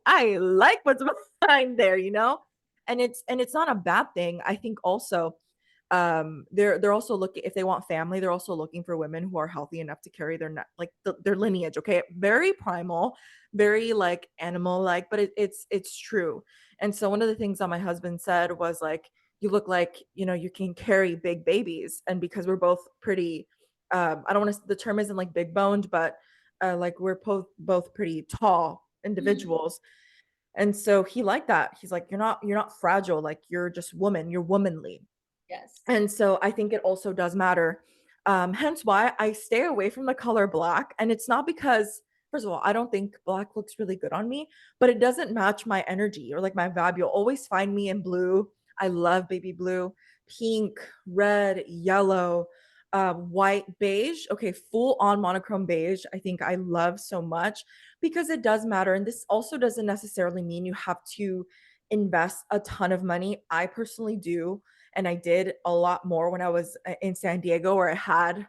I like what's behind there," you know. And it's not a bad thing. I think also, they're also looking, if they want family, they're also looking for women who are healthy enough to carry their lineage. Okay, very primal, very like animal like, but it's true. And so one of the things that my husband said was like, you look like, you can carry big babies. And because we're both pretty, I don't want to, the term isn't like big boned, but like we're both pretty tall Mhm. individuals. And so he liked that. He's like, you're not fragile, like you're just woman, you're womanly. Yes. And so I think it also does matter. Hence why I stay away from the color black. And it's not because, first of all, I don't think black looks really good on me, but it doesn't match my energy or like my vibe. You'll always find me in blue. I love baby blue, pink, red, yellow, white, beige. Okay, full on monochrome beige. I think I love so much because it does matter. And this also doesn't necessarily mean you have to invest a ton of money. I personally do, and I did a lot more when I was in San Diego, where I had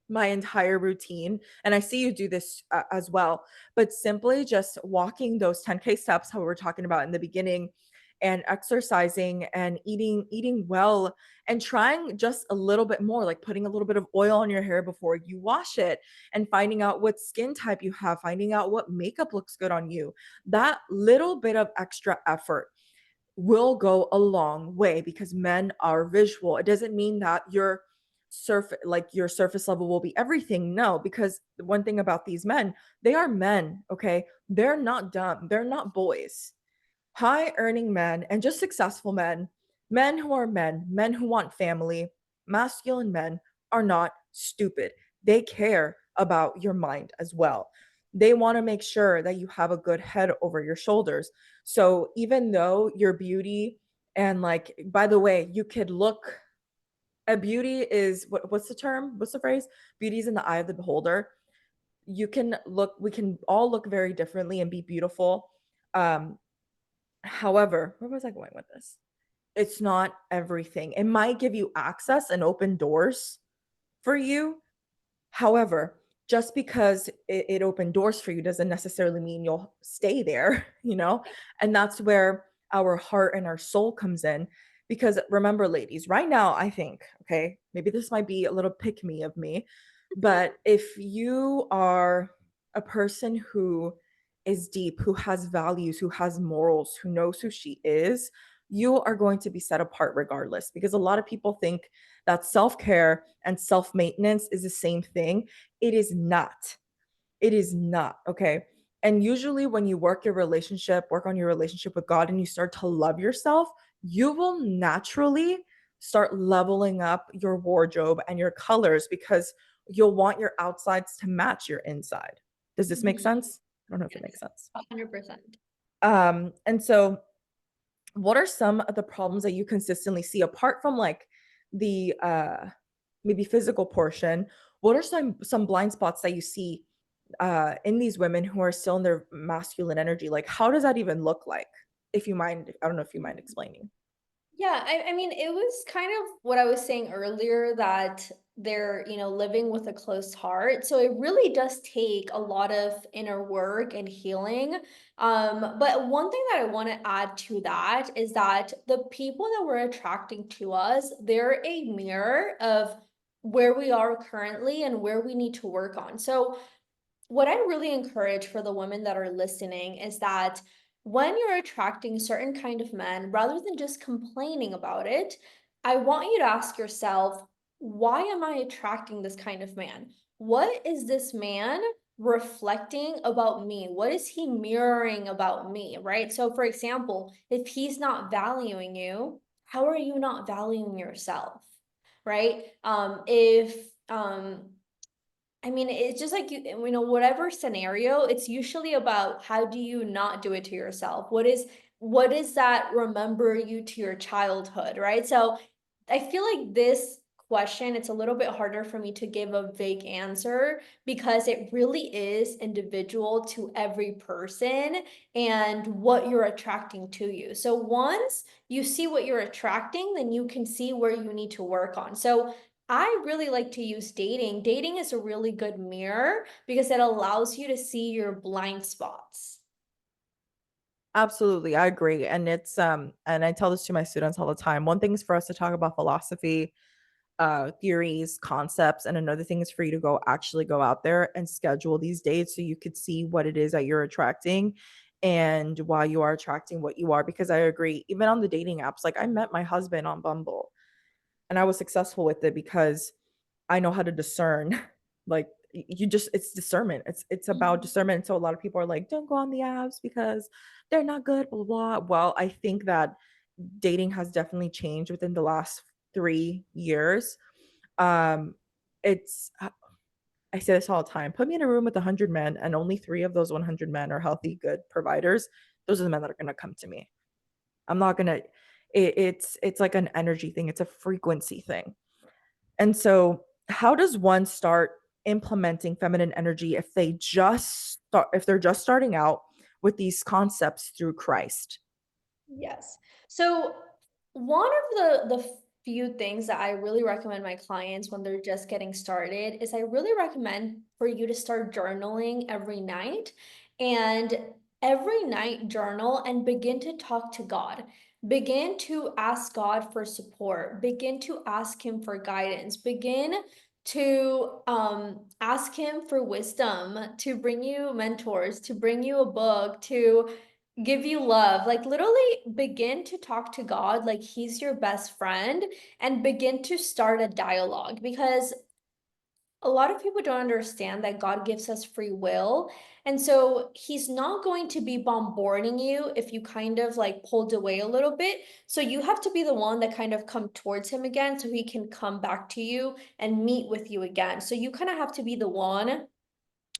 my entire routine. And I see you do this as well, but simply just walking those 10K steps, how we were talking about in the beginning, and exercising and eating well, and trying just a little bit more, like putting a little bit of oil on your hair before you wash it, and finding out what skin type you have, finding out what makeup looks good on you. That little bit of extra effort will go a long way, because men are visual. It doesn't mean that your surface level will be everything. No, because one thing about these men, they are men, okay? They're not dumb. They're not boys. High earning men and just successful men, men who are men who want family, masculine men are not stupid. They care about your mind as well. They want to make sure that you have a good head over your shoulders. So even though your beauty, and like, by the way, you could look, a beauty is what's the term? What's the phrase? Beauty is in the eye of the beholder. We can all look very differently and be beautiful. Um, However, where was I going with this? It's not everything. It might give you access and open doors for you. However, just because it opened doors for you doesn't necessarily mean you'll stay there, you know? And that's where our heart and our soul comes in. Because remember, ladies, right now, I think, okay, maybe this might be a little pick me of me, but if you are a person who is deep, who has values, who has morals, who knows who she is, you are going to be set apart regardless. Because a lot of people think that self care and self maintenance is the same thing. It is not. It is not. Okay. And usually, when you work on your relationship with God, and you start to love yourself, you will naturally start leveling up your wardrobe and your colors because you'll want your outsides to match your inside. Does this make Mhm. sense? I don't know if it makes Yes, sense. 100%. And so what are some of the problems that you consistently see apart from like the maybe physical portion? What are some blind spots that you see in these women who are still in their masculine energy? Like, how does that even look like? If you mind, I don't know if you mind explaining. Yeah, I mean, it was kind of what I was saying earlier that they're, living with a closed heart. So it really does take a lot of inner work and healing. But one thing that I want to add to that is that the people that we're attracting to us, they're a mirror of where we are currently and where we need to work on. So what I really encourage for the women that are listening is that when you're attracting certain kind of men, rather than just complaining about it, I want you to ask yourself, why am I attracting this kind of man? What is this man reflecting about me? What is he mirroring about me, right? So for example, if he's not valuing you, how are you not valuing yourself? Right? If I mean, it's just like whatever scenario, it's usually about how do you not do it to yourself? What is that remember you to your childhood, right? So I feel like this question, it's a little bit harder for me to give a vague answer because it really is individual to every person and what you're attracting to you. So once you see what you're attracting, then you can see where you need to work on. So I really like to use dating. Dating is a really good mirror because it allows you to see your blind spots. Absolutely, I agree. And it's and I tell this to my students all the time. One thing is for us to talk about philosophy, theories, concepts, and another thing is for you to actually go out there and schedule these dates so you could see what it is that you're attracting and why you are attracting what you are. Because I agree, even on the dating apps, like I met my husband on Bumble and I was successful with it because I know how to discern. Like you just it's discernment. It's about Mhm. discernment. So a lot of people are like, don't go on the apps because they're not good, blah blah. Well, I think that dating has definitely changed within the last 3 years. um it's I say this all the time. Put me in a room with 100 men and only 3 of those 100 men are healthy, good providers. Those are the men that are going to come to me. I'm not going to it's like an energy thing. It's a frequency thing. And so how does one start implementing feminine energy if they're just starting out with these concepts through Christ? Yes. So one of the few things that I really recommend my clients when they're just getting started is I really recommend for you to start journaling every night and every night journal and begin to talk to God. Begin to ask God for support. Begin to ask him for guidance. Begin to ask him for wisdom, to bring you mentors, to bring you a book, to give you love. Like literally begin to talk to God like he's your best friend and begin to start a dialogue because a lot of people don't understand that God gives us free will. And so he's not going to be bombarding you if you kind of like pulled away a little bit. So you have to be the one that kind of come towards him again so he can come back to you and meet with you again. So you kind of have to be the one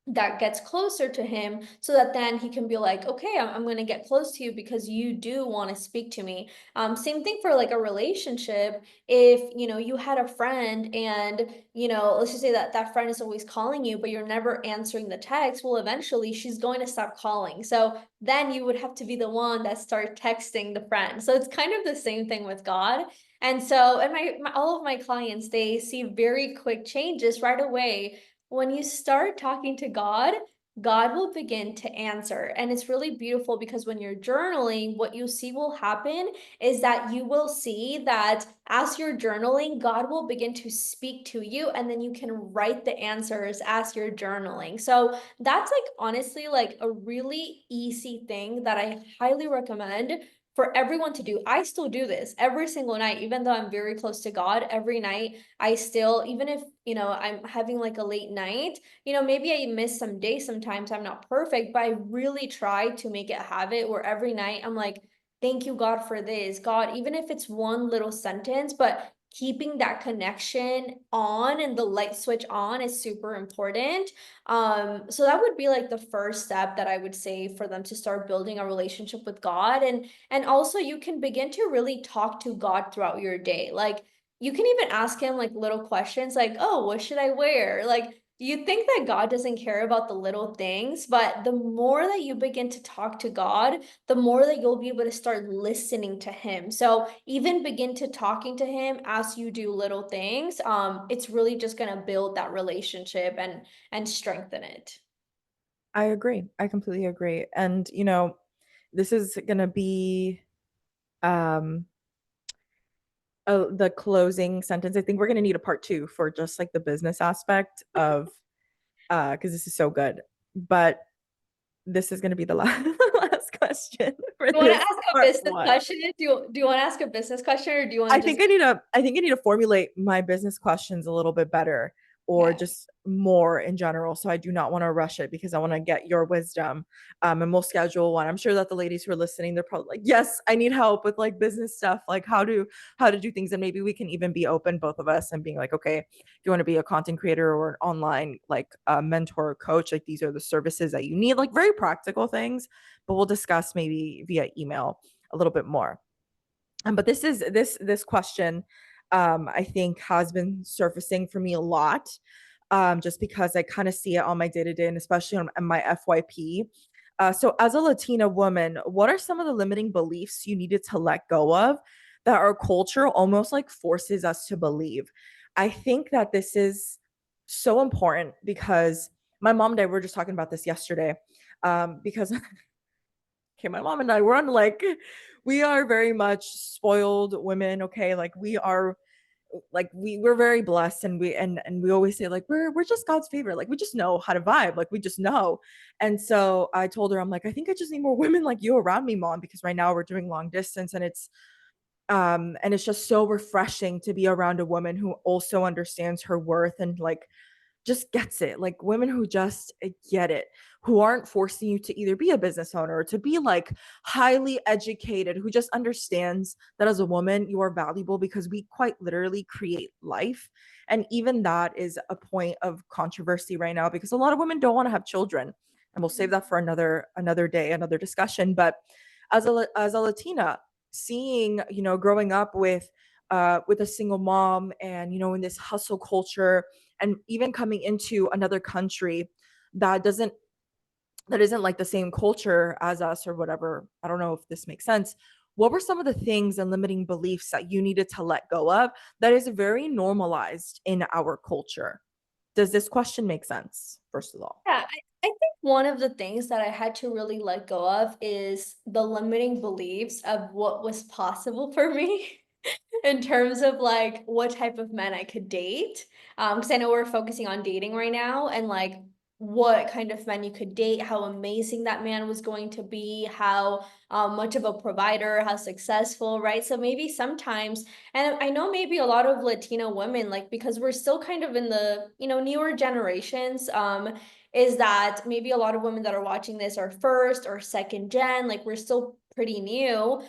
that gets closer to him so that then he can be like, okay, I'm going to get close to you because you do want to speak to me. Same thing for like a relationship. If you had a friend and let's just say that that friend is always calling you but you're never answering the text, well, eventually she's going to stop calling, so then you would have to be the one that start texting the friend. So it's kind of the same thing with God. And so, and all of my clients, they see very quick changes right away. When you start talking to God, God will begin to answer. And it's really beautiful because when you're journaling, what you see will happen is that you will see that as you're journaling, God will begin to speak to you, and then you can write the answers as you're journaling. So that's like honestly like a really easy thing that I highly recommend for everyone to do. I still do this every single night, even though I'm very close to God. Every night I still, even if, I'm having like a late night, maybe I miss some days sometimes, I'm not perfect, but I really try to make it a habit where every night I'm like, thank you, God, for this. God, even if it's one little sentence, but keeping that connection on and the light switch on is super important. So that would be like the first step that I would say for them to start building a relationship with God. And also you can begin to really talk to God throughout your day. Like you can even ask him like little questions like, oh, what should I wear? Like, you think that God doesn't care about the little things, but the more that you begin to talk to God, the more that you'll be able to start listening to him. So even begin to talking to him as you do little things. It's really just gonna build that relationship and strengthen it. I agree. I completely agree. And this is gonna be um the closing sentence. I think we're gonna need a part two for just like the business aspect of because this is so good. But this is gonna be the last, last question for You want to this ask a part business one. question? Do you want to ask a business question, or do you want to just I think I need to formulate my business questions a little bit better or okay? just more in general. So I do not want to rush it because I want to get your wisdom. And we'll schedule one. I'm sure that the ladies who are listening, they're probably like, yes, I need help with like business stuff, like how to do things. And maybe we can even be open, both of us, and being like, okay, if you want to be a content creator or an online like mentor or coach, like these are the services that you need, like very practical things, but we'll discuss maybe via email a little bit more. But this question, I think has been surfacing for me a lot, just because I kind of see it on my day to day, and especially on my FYP. So, as a Latina woman, what are some of the limiting beliefs you needed to let go of that our culture almost like forces us to believe? I think that this is so important because my mom and I were just talking about this yesterday. Because okay, my mom and I, we're on like, we are very much spoiled women. Okay, like we are, like we're very blessed, and we always say like we're just God's favorite. Like we just know how to vibe. Like we just know. And so I told her, I'm like, I think I just need more women like you around me, mom, because right now we're doing long distance, and it's just so refreshing to be around a woman who also understands her worth and like just gets it. Like women who just get it, who aren't forcing you to either be a business owner or to be like highly educated, who just understands that as a woman, you are valuable because we quite literally create life. And even that is a point of controversy right now because a lot of women don't want to have children. And we'll save that for another day, another discussion. But as a Latina, seeing, growing up with a single mom and, in this hustle culture, and even coming into another country that doesn't that isn't like the same culture as us or whatever. I don't know if this makes sense. What were some of the things and limiting beliefs that you needed to let go of that is very normalized in our culture? Does this question make sense, first of all? Yeah, I think one of the things that I had to really let go of is the limiting beliefs of what was possible for me in terms of like what type of men I could date. Because I know we're focusing on dating right now and like what kind of men you could date, how amazing that man was going to be, how much of a provider, how successful, right? So maybe sometimes, and I know maybe a lot of Latino women, like because we're still kind of in the, newer generations, is that maybe a lot of women that are watching this are first or second gen, like we're still pretty new.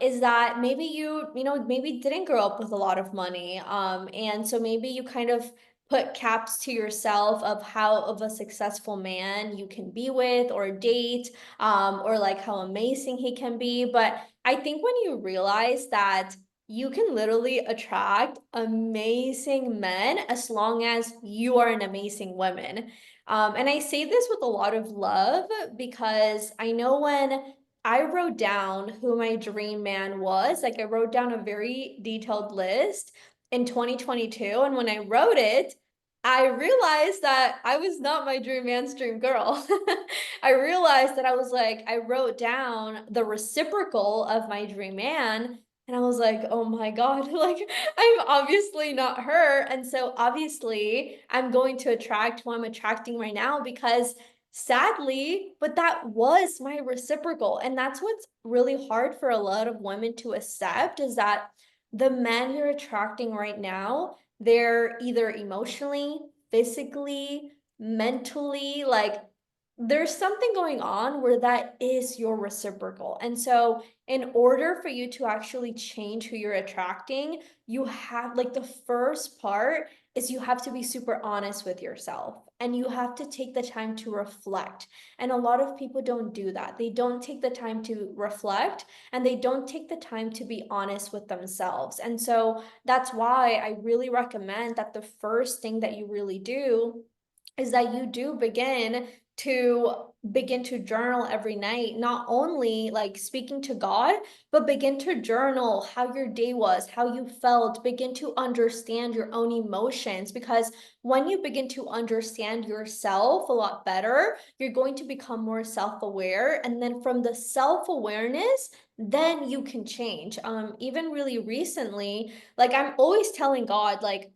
Is that maybe maybe didn't grow up with a lot of money, and so maybe you kind of put caps to yourself of how of a successful man you can be with or date, or like how amazing he can be. But I think when you realize that you can literally attract amazing men as long as you are an amazing woman. And I say this with a lot of love because I know when I wrote down who my dream man was, like I wrote down a very detailed list in 2022. And when I wrote it, I realized that I was not my dream man's dream girl. I realized that I was like, I wrote down the reciprocal of my dream man. And I was like, oh my God, like I'm obviously not her. And so obviously I'm going to attract who I'm attracting right now because sadly, but that was my reciprocal. And that's what's really hard for a lot of women to accept is that the men you're attracting right now, they're either emotionally, physically, mentally, like there's something going on where that is your reciprocal. And so, in order for you to actually change who you're attracting, you have like the first part is you have to be super honest with yourself and you have to take the time to reflect. And a lot of people don't do that. They don't take the time to reflect and they don't take the time to be honest with themselves. And so that's why I really recommend that the first thing that you really do is that you do begin to journal every night, not only like speaking to God, but begin to journal how your day was, how you felt, begin to understand your own emotions. Because when you begin to understand yourself a lot better, you're going to become more self aware. And then from the self awareness, then you can change. Even really recently, like I'm always telling God, like,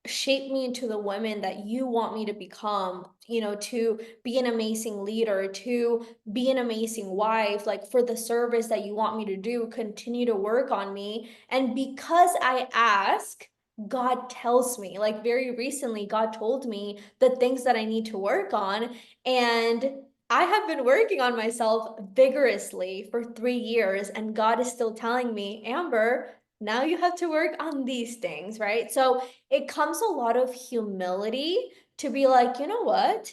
shape me into the woman that you want me to become, to be an amazing leader, to be an amazing wife, like for the service that you want me to do, continue to work on me. And because I ask, God tells me, like very recently, God told me the things that I need to work on. And I have been working on myself vigorously for 3 years, and God is still telling me, Amber, now you have to work on these things, right? So it comes a lot of humility to be like, you know what?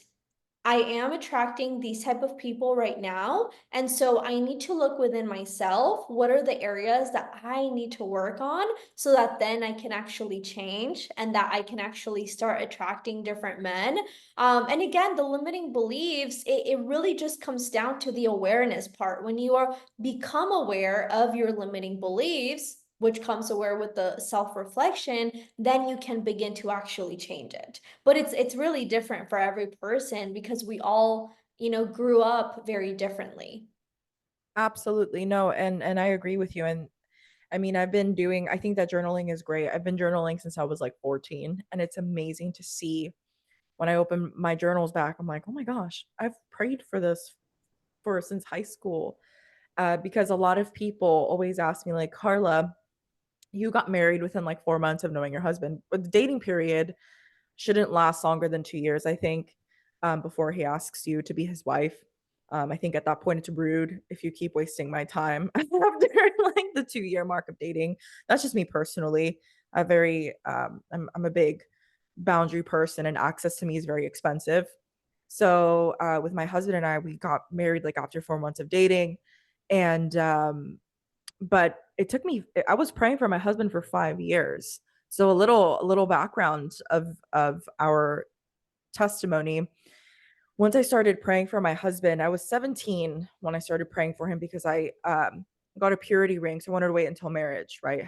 I am attracting these type of people right now. And so I need to look within myself. What are the areas that I need to work on so that then I can actually change and that I can actually start attracting different men? And again, the limiting beliefs, it really just comes down to the awareness part. When you are become aware of your limiting beliefs, which comes aware with the self-reflection, then you can begin to actually change it. But it's really different for every person because we all, grew up very differently. Absolutely. No, and I agree with you. And I mean, I think that journaling is great. I've been journaling since I was like 14, and it's amazing to see when I open my journals back. I'm like, oh my gosh, I've prayed for this for since high school. Because a lot of people always ask me, like, Karla, you got married within like 4 months of knowing your husband, but the dating period shouldn't last longer than 2 years, I think, before he asks you to be his wife. I think at that point it's rude if you keep wasting my time after like the 2 year mark of dating. That's just me personally. I'm a big boundary person, and access to me is very expensive. So with my husband and I, we got married like after 4 months of dating, and but it took me. I was praying for my husband for 5 years. So a little background of our testimony. Once I started praying for my husband, I was 17 when I started praying for him because I got a purity ring. So I wanted to wait until marriage, right?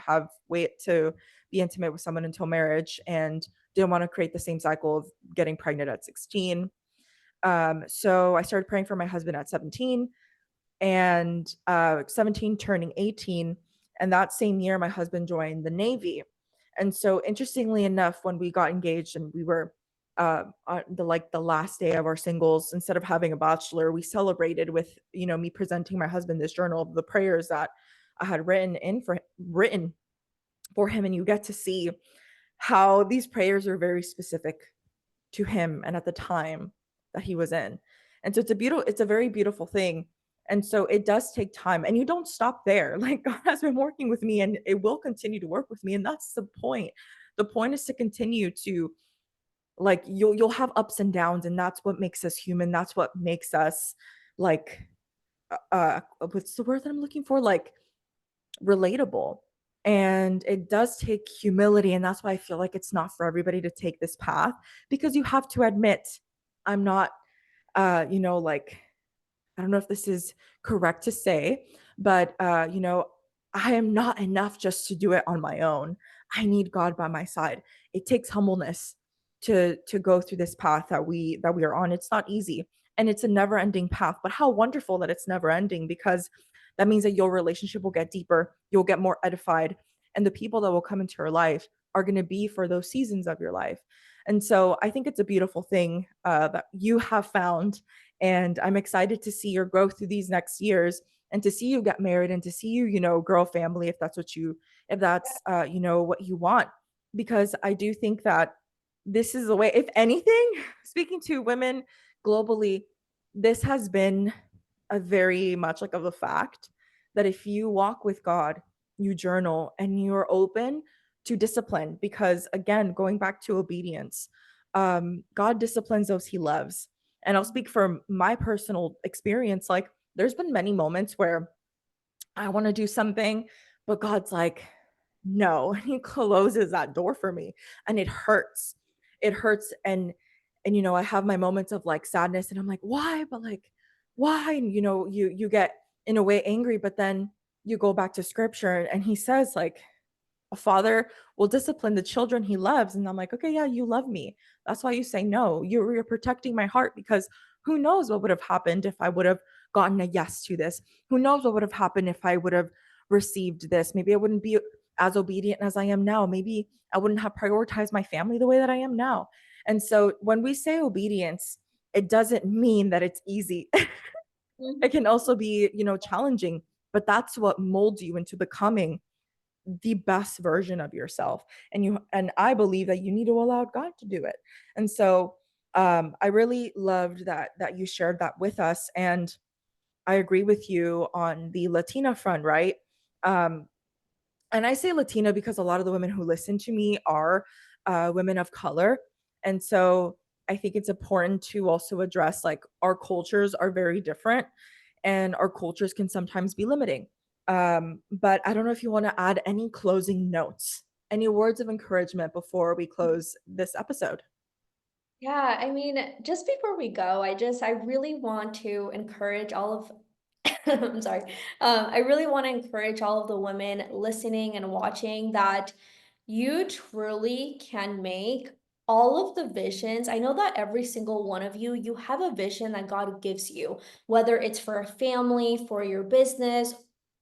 Wait to be intimate with someone until marriage, and didn't want to create the same cycle of getting pregnant at 16. So I started praying for my husband at 17, and 17 turning 18. And that same year, my husband joined the Navy. And so, interestingly enough, when we got engaged and we were on the last day of our singles, instead of having a bachelor, we celebrated with me presenting my husband this journal of the prayers that I had written for him, and you get to see how these prayers are very specific to him and at the time that he was in. And so it's a very beautiful thing. And so it does take time, and you don't stop there. Like, God has been working with me, and it will continue to work with me. And that's the point. The point is to continue to, like, you'll have ups and downs, and that's what makes us human. That's what makes us, like, what's the word that I'm looking for? Like, relatable. And it does take humility, and that's why I feel like it's not for everybody to take this path, because you have to admit, I'm not, like, I don't know if this is correct to say, but I am not enough just to do it on my own. I need God by my side. It takes humbleness to go through this path that we are on. It's not easy, and it's a never-ending path, but how wonderful that it's never ending, because that means that your relationship will get deeper, you'll get more edified, and the people that will come into your life are going to be for those seasons of your life. And so I think it's a beautiful thing that you have found, and I'm excited to see your growth through these next years, and to see you get married, and to see you, grow a family, if that's what you, if that's what you want. Because I do think that this is the way, if anything, speaking to women globally, this has been a very much like of a fact that if you walk with God, you journal, and you're open to discipline, because again, going back to obedience, God disciplines those he loves. And I'll speak from my personal experience. Like, there's been many moments where I want to do something, but God's like, no. And he closes that door for me. And it hurts. It hurts. And I have my moments of like sadness, and I'm like, why? But like, why? And you get in a way angry, but then you go back to scripture, and he says, like, a father will discipline the children he loves. And I'm like, okay, yeah, you love me. That's why you say no. You're protecting my heart, because who knows what would have happened if I would have gotten a yes to this? Who knows what would have happened if I would have received this? Maybe I wouldn't be as obedient as I am now. Maybe I wouldn't have prioritized my family the way that I am now. And so when we say obedience, it doesn't mean that it's easy. It Mhm. can also be, challenging, but that's what molds you into becoming the best version of yourself. And I believe that you need to allow God to do it. And so I really loved that you shared that with us. And I agree with you on the Latina front, right? um and I say Latina because a lot of the women who listen to me are women of color. And so I think it's important to also address, like, our cultures are very different, and our cultures can sometimes be limiting. But I don't know if you want to add any closing notes, any words of encouragement before we close this episode. Yeah, I mean, just before we go, I really want to encourage all of I'm sorry. I really want to encourage all of the women listening and watching that you truly can make all of the visions. I know that every single one of you, you have a vision that God gives you, whether it's for a family, for your business,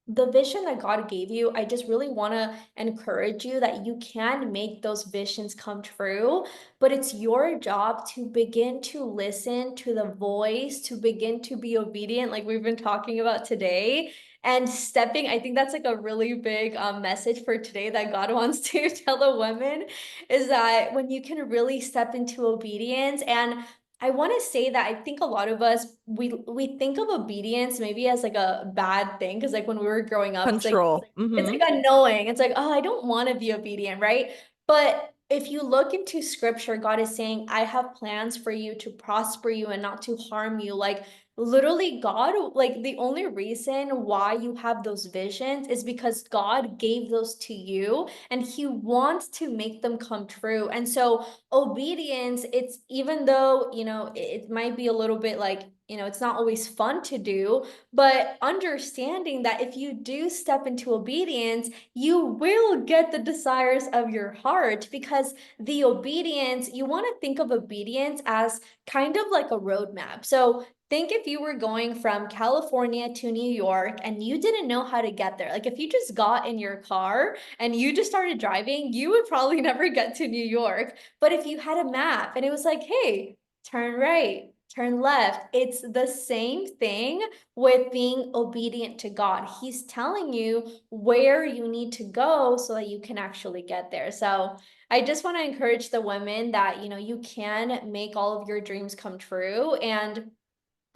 the vision that God gave you. I just really want to encourage you that you can make those visions come true, but it's your job to begin to listen to the voice, to begin to be obedient, like we've been talking about today. And stepping, I think that's like a really big message for today that God wants to tell the women is that when you can really step into obedience. And I want to say that I think a lot of us we think of obedience maybe as like a bad thing, because like when we were growing up, Control. it's Mm-hmm. like annoying. It's like, oh, I don't want to be obedient, right? But if you look into scripture, God is saying, I have plans for you to prosper you and not to harm you. Like, literally, God, like, the only reason why you have those visions is because God gave those to you and He wants to make them come true. And so, obedience, it's even though, it might be a little bit like, it's not always fun to do, but understanding that if you do step into obedience, you will get the desires of your heart, because the obedience, you want to think of obedience as kind of like a roadmap. So think if you were going from California to New York and you didn't know how to get there. Like if you just got in your car and you just started driving, you would probably never get to New York. But if you had a map and it was like, hey, turn right, turn left, it's the same thing with being obedient to God. He's telling you where you need to go so that you can actually get there. So I just want to encourage the women that, you can make all of your dreams come true. And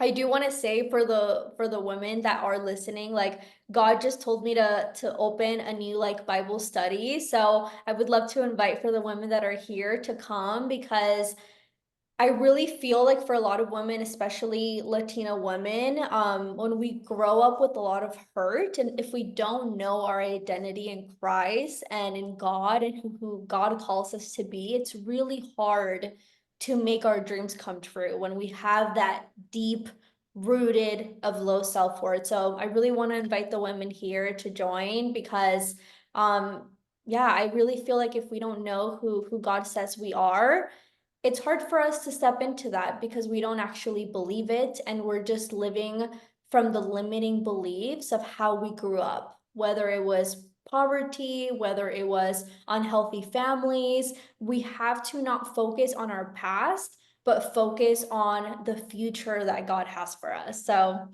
I do want to say for the women that are listening, like God just told me to open a new like Bible study. So I would love to invite for the women that are here to come because I really feel like for a lot of women, especially Latina women, when we grow up with a lot of hurt, and if we don't know our identity in Christ and in God and who God calls us to be, it's really hard to make our dreams come true when we have that deep rooted of low self-worth. So I really want to invite the women here to join because yeah, I really feel like if we don't know who God says we are, it's hard for us to step into that because we don't actually believe it and we're just living from the limiting beliefs of how we grew up, whether it was poverty, whether it was unhealthy families. We have to not focus on our past, but focus on the future that God has for us. So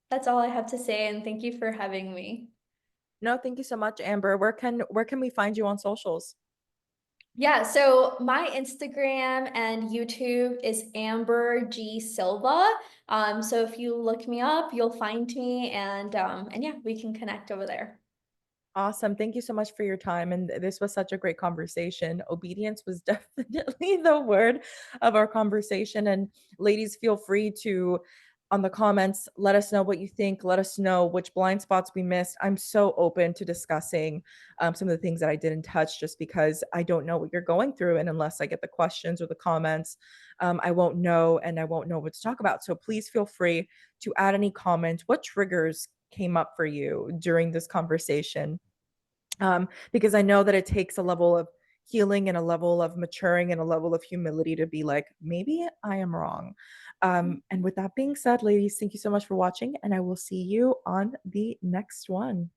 that's all I have to say, and thank you for having me. No, thank you so much, Amber. Where can we find you on socials? Yeah, so my Instagram and YouTube is Amber G Silva. So if you look me up, you'll find me, and yeah, we can connect over there. Awesome. Thank you so much for your time. And this was such a great conversation. Obedience was definitely the word of our conversation. And ladies, feel free to, on the comments, let us know what you think. Let us know which blind spots we missed. I'm so open to discussing some of the things that I didn't touch just because I don't know what you're going through. And unless I get the questions or the comments, I won't know and I won't know what to talk about. So please feel free to add any comments. What triggers came up for you during this conversation? Because I know that it takes a level of healing and a level of maturing and a level of humility to be like, maybe I am wrong. And with that being said, ladies, thank you so much for watching, and I will see you on the next one.